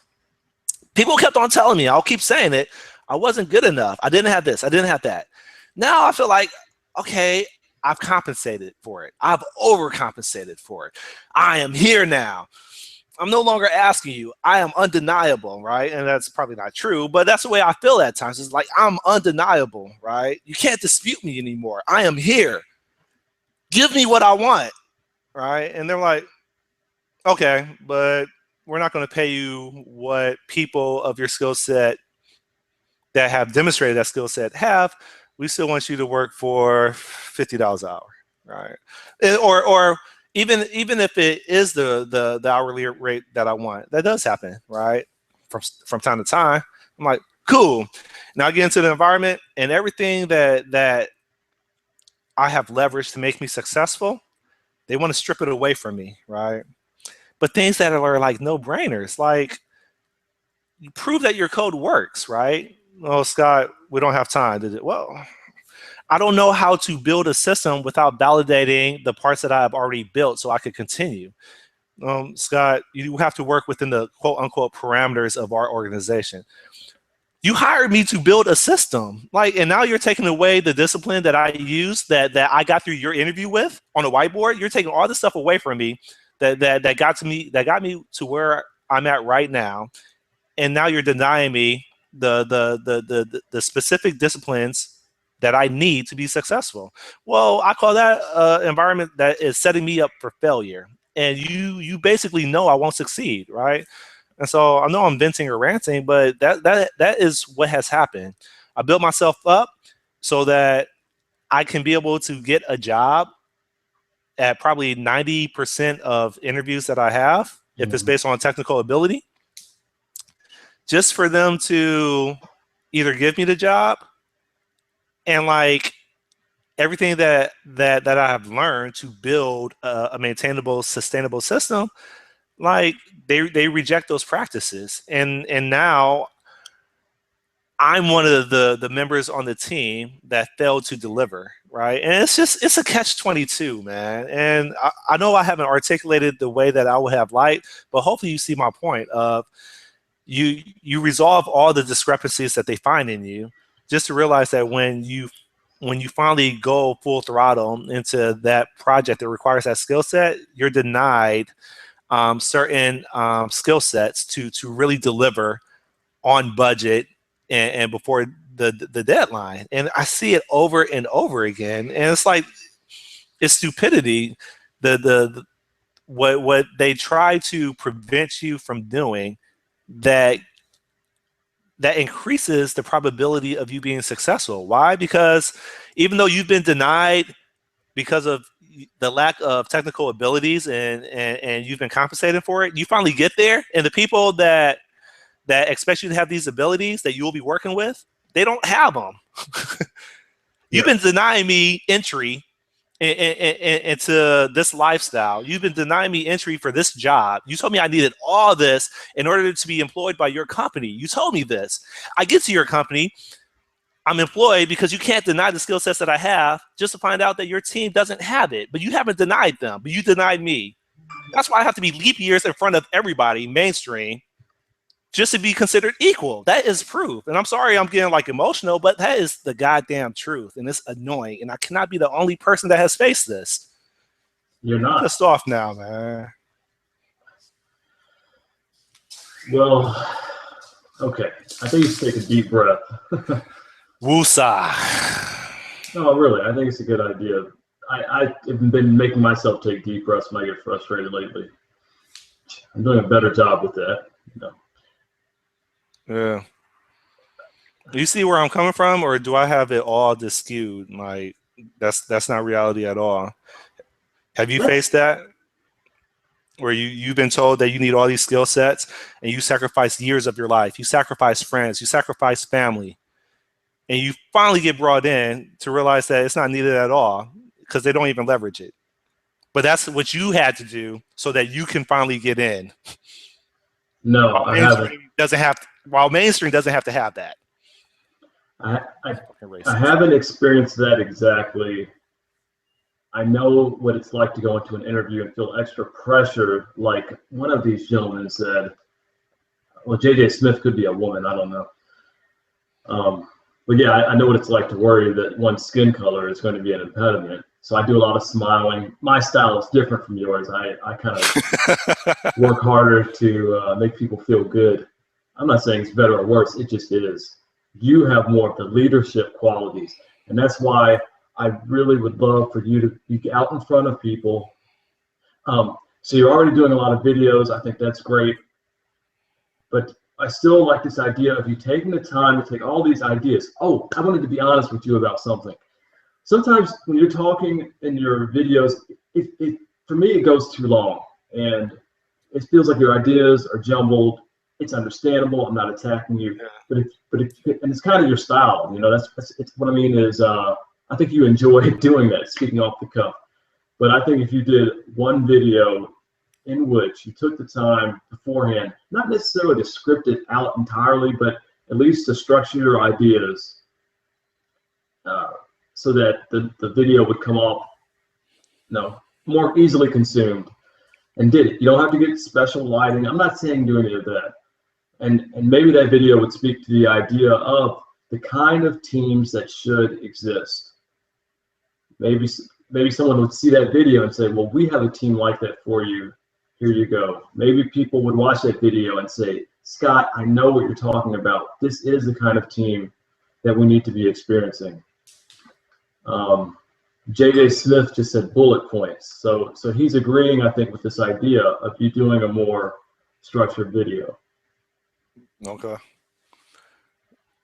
People kept on telling me, I'll keep saying it, I wasn't good enough. I didn't have this. I didn't have that. Now I feel like, okay, I've compensated for it. I've overcompensated for it. I am here now. I'm no longer asking you. I am undeniable, right? And that's probably not true, but that's the way I feel at times. It's like, I'm undeniable, right? You can't dispute me anymore. I am here. Give me what I want, right? And they're like, okay, but we're not going to pay you what people of your skill set that have demonstrated that skill set have. We still want you to work for $50 an hour, right? Or even if it is the hourly rate that I want, that does happen, right? From time to time, I'm like, cool. Now I get into the environment and everything that I have leveraged to make me successful, they want to strip it away from me, right? But things that are like no-brainers, like you prove that your code works, right? Oh, Scott, we don't have time to do. Well, I don't know how to build a system without validating the parts that I have already built so I could continue. Scott, you have to work within the quote unquote parameters of our organization. You hired me to build a system, and now you're taking away the discipline that I used, that I got through your interview with on a whiteboard. You're taking all the stuff away from me that got me to where I'm at right now, and now you're denying me the specific disciplines that I need to be successful. Well, I call that environment that is setting me up for failure, and you basically know I won't succeed, right? And so I know I'm venting or ranting, but that is what has happened. I built myself up so that I can be able to get a job at probably 90% of interviews that I have, if it's based on technical ability, just for them to either give me the job and everything that I have learned to build a maintainable, sustainable system, they reject those practices, and now I'm one of the members on the team that failed to deliver, right? And it's a catch-22, man. And I know I haven't articulated the way that I would have liked, but hopefully you see my point of you resolve all the discrepancies that they find in you, just to realize that when you finally go full throttle into that project that requires that skill set, you're denied certain skill sets to really deliver on budget and before the deadline. And I see it over and over again, and it's like, it's stupidity. What they try to prevent you from doing, that increases the probability of you being successful. Why? Because even though you've been denied because of the lack of technical abilities and you've been compensated for it, you finally get there, and the people that expect you to have these abilities that you will be working with, they don't have them. You've been denying me entry into this lifestyle. You've been denying me entry for this job. You told me I needed all this in order to be employed by your company. You told me this. I get to your company. I'm employed because you can't deny the skill sets that I have, just to find out that your team doesn't have it. But you haven't denied them, but you denied me. That's why I have to be leap years in front of everybody, mainstream, just to be considered equal. That is proof. And I'm sorry I'm getting like emotional, but that is the goddamn truth. And it's annoying. And I cannot be the only person that has faced this. You're not. I'm pissed off now, man. Well, okay. I think you should take a deep breath. Woosah. No, really, I think it's a good idea. I've been making myself take deep breaths when I get frustrated lately. I'm doing a better job with that. Yeah. You see where I'm coming from, or do I have it all just skewed? Like that's not reality at all. Have you faced that? Where you've been told that you need all these skill sets and you sacrifice years of your life, you sacrifice friends, you sacrifice family, and you finally get brought in to realize that it's not needed at all because they don't even leverage it. But that's what you had to do so that you can finally get in. No, I haven't. While mainstream doesn't have to have that. I haven't experienced that exactly. I know what it's like to go into an interview and feel extra pressure, like one of these gentlemen said. Well, J.J. Smith could be a woman, I don't know. But yeah, I know what it's like to worry that one's skin color is going to be an impediment. So I do a lot of smiling. My style is different from yours. I kind of work harder to make people feel good. I'm not saying it's better or worse. It just is. You have more of the leadership qualities. And that's why I really would love for you to be out in front of people. So you're already doing a lot of videos. I think that's great. But I still like this idea of you taking the time to take all these ideas. Oh, I wanted to be honest with you about something. Sometimes when you're talking in your videos, for me, it goes too long. And it feels like your ideas are jumbled. It's understandable. I'm not attacking you. But it's kind of your style. You know, it's what I mean is I think you enjoy doing that, speaking off the cuff. But I think if you did one video in which you took the time beforehand, not necessarily to script it out entirely, but at least to structure your ideas so that the video would come off more easily consumed, and did it. You don't have to get special lighting. I'm not saying do any of that. And maybe that video would speak to the idea of the kind of teams that should exist. Maybe someone would see that video and say, well, we have a team like that for you. Here you go. Maybe people would watch that video and say, Scott, I know what you're talking about. This is the kind of team that we need to be experiencing. J.J. Smith just said bullet points. So he's agreeing, I think, with this idea of you doing a more structured video. Okay.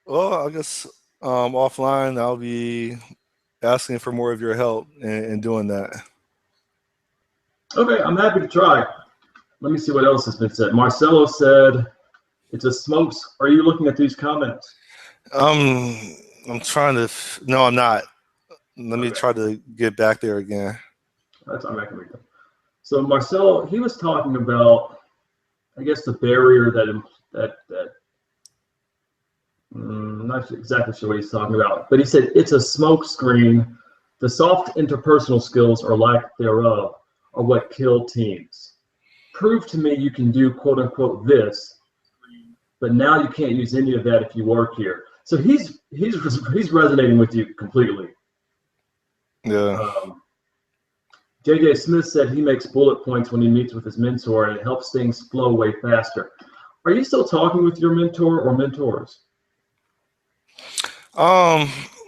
Well, I guess offline I'll be asking for more of your help in doing that. Okay, I'm happy to try. Let me see what else has been said. Marcelo said, it's a smokes. Are you looking at these comments? I'm trying to, no, I'm not. Let me try to get back there again. That's I'm not gonna read them. So Marcelo, he was talking about, I guess, the barrier that I'm not exactly sure what he's talking about, but he said it's a smoke screen. The soft interpersonal skills or lack thereof are what kill teams. Prove to me you can do quote unquote this, but now you can't use any of that if you work here. So he's resonating with you completely. Yeah. J.J. Smith said he makes bullet points when he meets with his mentor and it helps things flow way faster. Are you still talking with your mentor or mentors?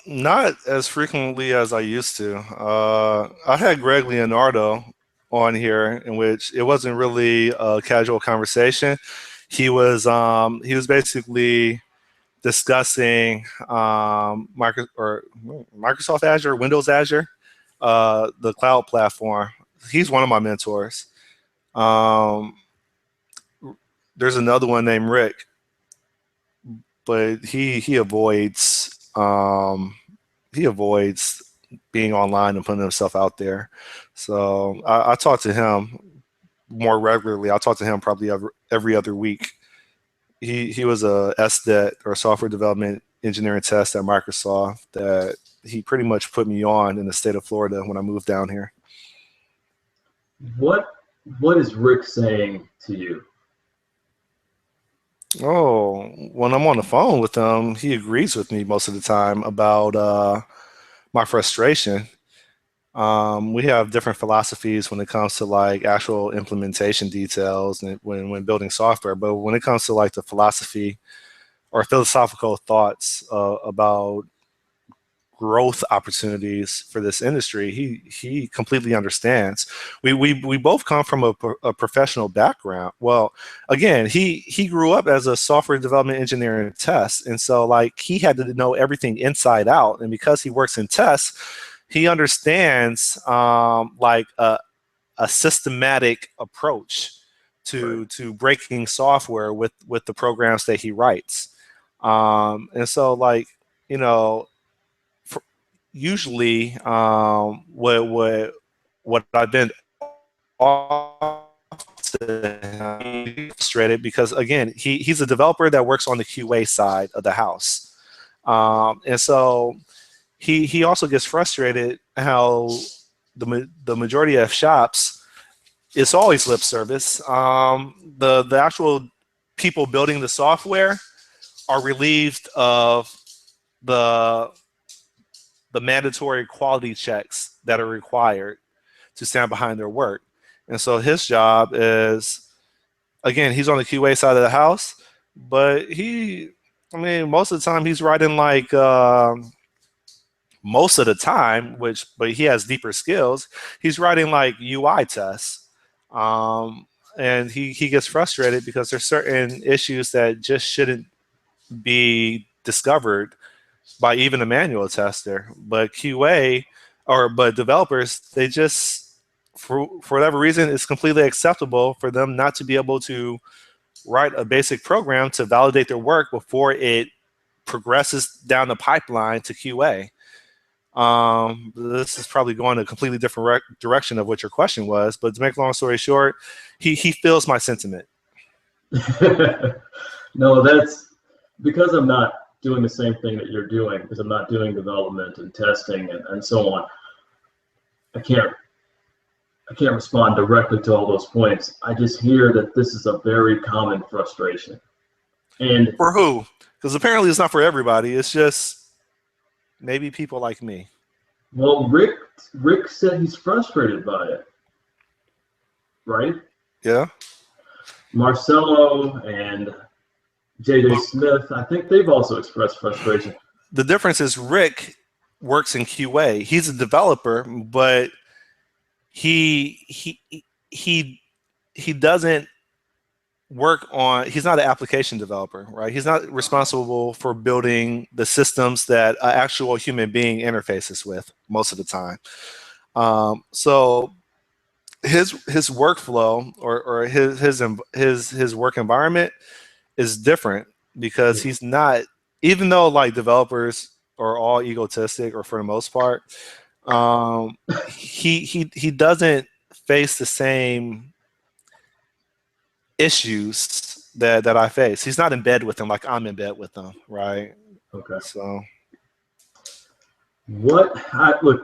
Not as frequently as I used to. I had Greg Leonardo on here, in which it wasn't really a casual conversation. He was basically discussing Microsoft Azure, Windows Azure, the cloud platform. He's one of my mentors. There's another one named Rick, but he avoids he avoids being online and putting himself out there. So I talk to him more regularly. I talk to him probably every other week. He was a SDET, or software development engineering test at Microsoft, that he pretty much put me on in the state of Florida when I moved down here. What is Rick saying to you? Oh, when I'm on the phone with him, he agrees with me most of the time about my frustration. We have different philosophies when it comes to like actual implementation details and when building software, but when it comes to like the philosophy or philosophical thoughts about growth opportunities for this industry, he completely understands. We both come from a professional background. Well, again, he grew up as a software development engineer in tests, and so like he had to know everything inside out. And because he works in tests, he understands like a systematic approach to breaking software with the programs that he writes. And so like, you know, usually what I've been frustrated because again he's a developer that works on the QA side of the house, and so he also gets frustrated how the majority of shops, it's always lip service. The actual people building the software are relieved of the mandatory quality checks that are required to stand behind their work. And so his job is, again, he's on the QA side of the house, but most of the time he's writing like, most of the time, but he has deeper skills, he's writing like UI tests. And he gets frustrated because there's certain issues that just shouldn't be discovered by even a manual tester. But but developers, they just, for whatever reason, it's completely acceptable for them not to be able to write a basic program to validate their work before it progresses down the pipeline to QA. This is probably going a completely different direction of what your question was, but to make a long story short, he feels my sentiment. No, that's because I'm not doing the same thing that you're doing, because I'm not doing development and testing and so on. I can't respond directly to all those points. I just hear that this is a very common frustration. And for who? Because apparently it's not for everybody. It's just maybe people like me. Well, Rick said he's frustrated by it, right? Yeah. Marcelo and JJ Smith, I think they've also expressed frustration. The difference is Rick works in QA. He's a developer, but he doesn't work on, he's not an application developer, right? He's not responsible for building the systems that an actual human being interfaces with most of the time. So his workflow or his work environment is different because he's not, even though like developers are all egotistic or for the most part, he doesn't face the same issues that I face. He's not in bed with them like I'm in bed with them, right? Okay. So look,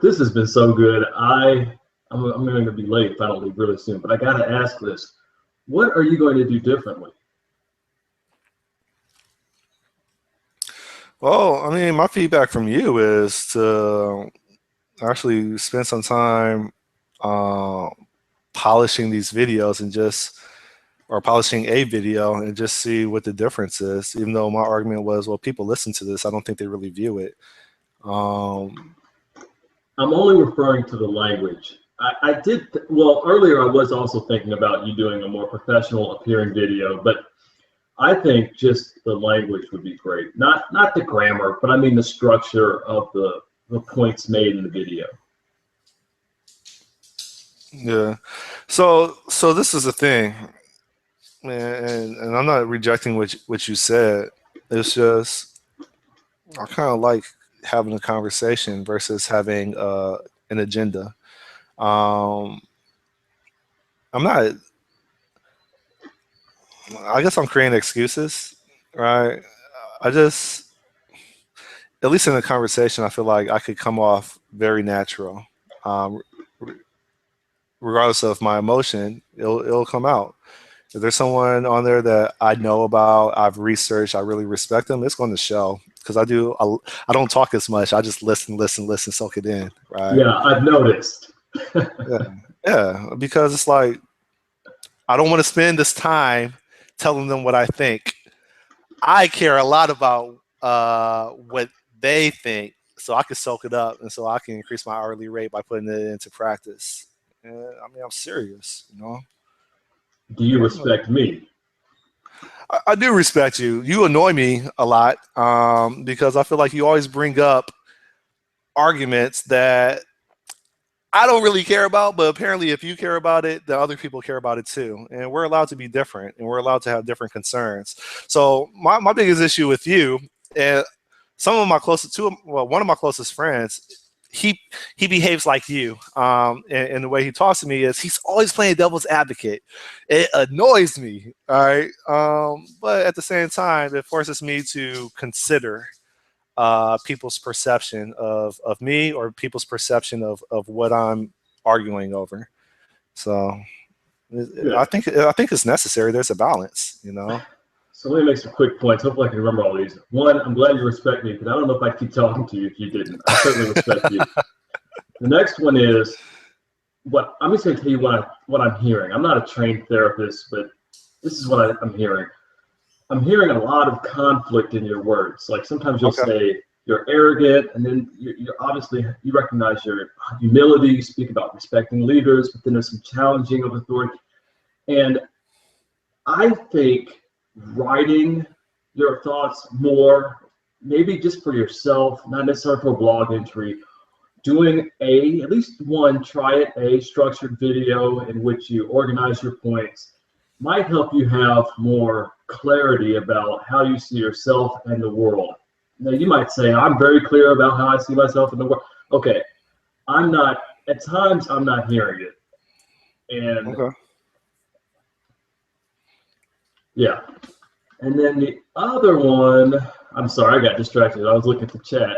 this has been so good. I'm going to be late if I don't leave really soon, but I got to ask this. What are you going to do differently? Well, I mean, my feedback from you is to actually spend some time polishing these videos or polishing a video and just see what the difference is. Even though my argument was, well, people listen to this, I don't think they really view it. I'm only referring to the language. Well, earlier I was also thinking about you doing a more professional appearing video, but I think just the language would be great. Not the grammar, but I mean the structure of the points made in the video. Yeah. So this is the thing, and I'm not rejecting what you said. It's just I kind of like having a conversation versus having an agenda. Um, I'm not. I guess I'm creating excuses, right? I just, at least in a conversation, I feel like I could come off very natural. Um, Regardless of my emotion, it'll come out. If there's someone on there that I know about, I've researched, I really respect them, it's going to show because I don't talk as much. I just listen, soak it in, right? Yeah, I've noticed. Yeah, yeah, because it's like I don't want to spend this time telling them what I think. I care a lot about what they think, so I can soak it up, and so I can increase my hourly rate by putting it into practice. And, I mean, I'm serious, you know. Do you respect me? I do respect you. You annoy me a lot because I feel like you always bring up arguments that I don't really care about, but apparently, if you care about it, the other people care about it too. And we're allowed to be different, and we're allowed to have different concerns. So my biggest issue with you, and some of my closest one of my closest friends, he he behaves like you, and the way he talks to me is he's always playing devil's advocate. It annoys me, all right, but at the same time, it forces me to consider people's perception of me or people's perception of what I'm arguing over. So I think it's necessary. There's a balance, you know. So let me make some quick points. Hopefully I can remember all these. One, I'm glad you respect me because I don't know if I'd keep talking to you if you didn't. I certainly respect you. The next one is I'm just going to tell you what I'm hearing. I'm not a trained therapist, but this is what I'm hearing. I'm hearing a lot of conflict in your words. Like sometimes you'll say you're arrogant, and then you're obviously you recognize your humility. You speak about respecting leaders, but then there's some challenging of authority. And I think writing your thoughts more, maybe just for yourself, not necessarily for a blog entry, doing at least one, try it, a structured video in which you organize your points might help you have more clarity about how you see yourself and the world. Now, you might say, I'm very clear about how I see myself in the world. Okay, at times, I'm not hearing it. And yeah. And then the other one, I'm sorry, I got distracted. I was looking at the chat.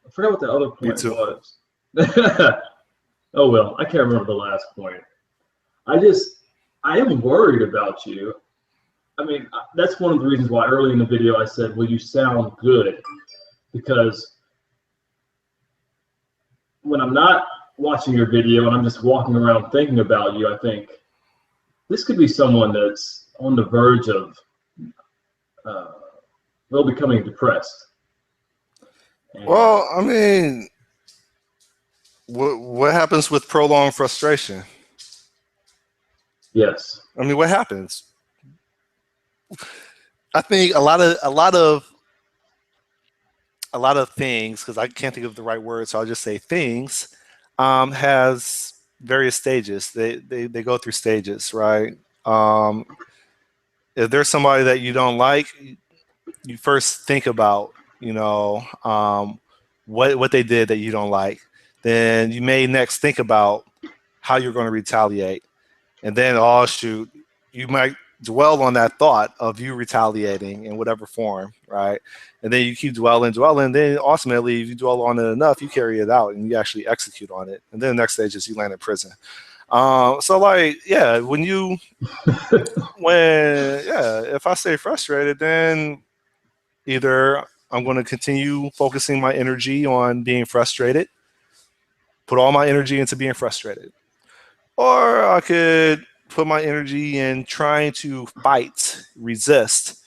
I forgot what the other point was. Oh, well, I can't remember the last point. I am worried about you. I mean, that's one of the reasons why early in the video I said, well, you sound good. Because when I'm not watching your video and I'm just walking around thinking about you, I think this could be someone that's on the verge of becoming depressed. Well, I mean, what happens with prolonged frustration? Yes. I mean, what happens? I think a lot of things, because I can't think of the right word, so I'll just say things, has various stages. They go through stages, right? If there's somebody that you don't like, you first think about, you know, what they did that you don't like. Then you may next think about how you're going to retaliate. And then, oh, shoot, you might dwell on that thought of you retaliating in whatever form, right? And then you keep dwelling. Then ultimately, if you dwell on it enough, you carry it out and you actually execute on it. And then the next stage is you land in prison. So, like, yeah, if I stay frustrated, then either I'm going to continue focusing my energy on being frustrated, put all my energy into being frustrated, or I could put my energy in trying to fight, resist.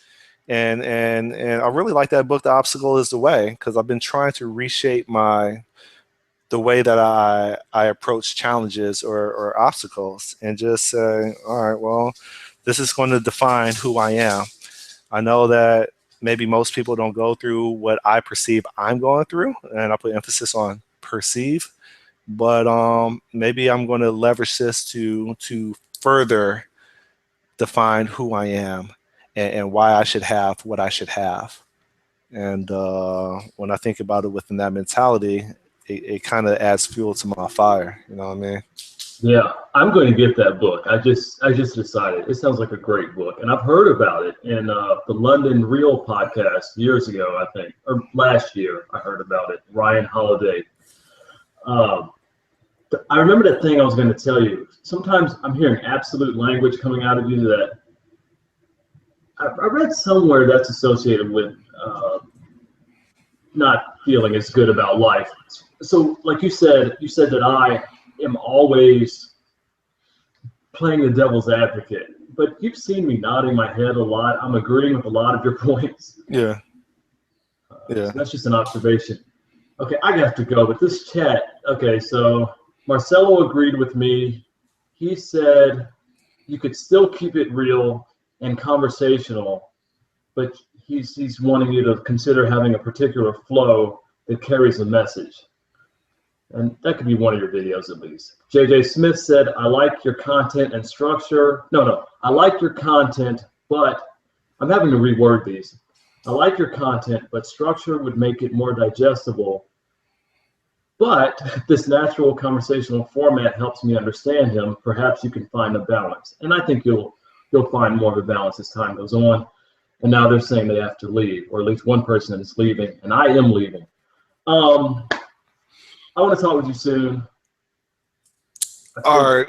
And I really like that book, The Obstacle is the Way, because I've been trying to reshape the way that I approach challenges or obstacles and just say, all right, well, this is going to define who I am. I know that maybe most people don't go through what I perceive I'm going through, and I put emphasis on perceive. But maybe I'm going to leverage this to further define who I am and why I should have what I should have. And when I think about it within that mentality, it kind of adds fuel to my fire. You know what I mean? Yeah, I'm going to get that book. I just decided it sounds like a great book, and I've heard about it in the London Real podcast years ago, I think, or last year. I heard about it. Ryan Holiday. I remember that thing I was going to tell you. Sometimes I'm hearing absolute language coming out of you that I read somewhere that's associated with not feeling as good about life. So, like you said that I am always playing the devil's advocate, but you've seen me nodding my head a lot. I'm agreeing with a lot of your points. Yeah. So that's just an observation. Okay, I have to go, but this chat, okay, so Marcelo agreed with me. He said you could still keep it real and conversational, but he's wanting you to consider having a particular flow that carries a message. And that could be one of your videos at least. JJ Smith said, I like your content and structure. No, I like your content, but I'm having to reword these. I like your content, but structure would make it more digestible. But this natural conversational format helps me understand him. Perhaps you can find a balance. And I think you'll find more of a balance as time goes on. And now they're saying they have to leave, or at least one person is leaving, and I am leaving. I want to talk with you soon. All right.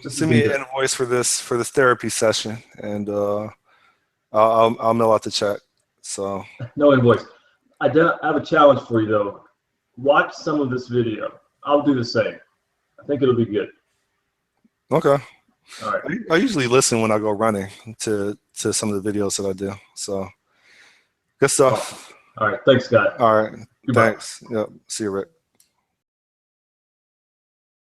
Send me an invoice for this therapy session, and I'll mail out the check. So no invoice. I have a challenge for you though. Watch some of this video. I'll do the same. I think it'll be good. Okay. All right. I usually listen when I go running to some of the videos that I do. So good stuff. All right. Thanks, Scott. All right. Goodbye. Thanks. Yep. See you, Rick.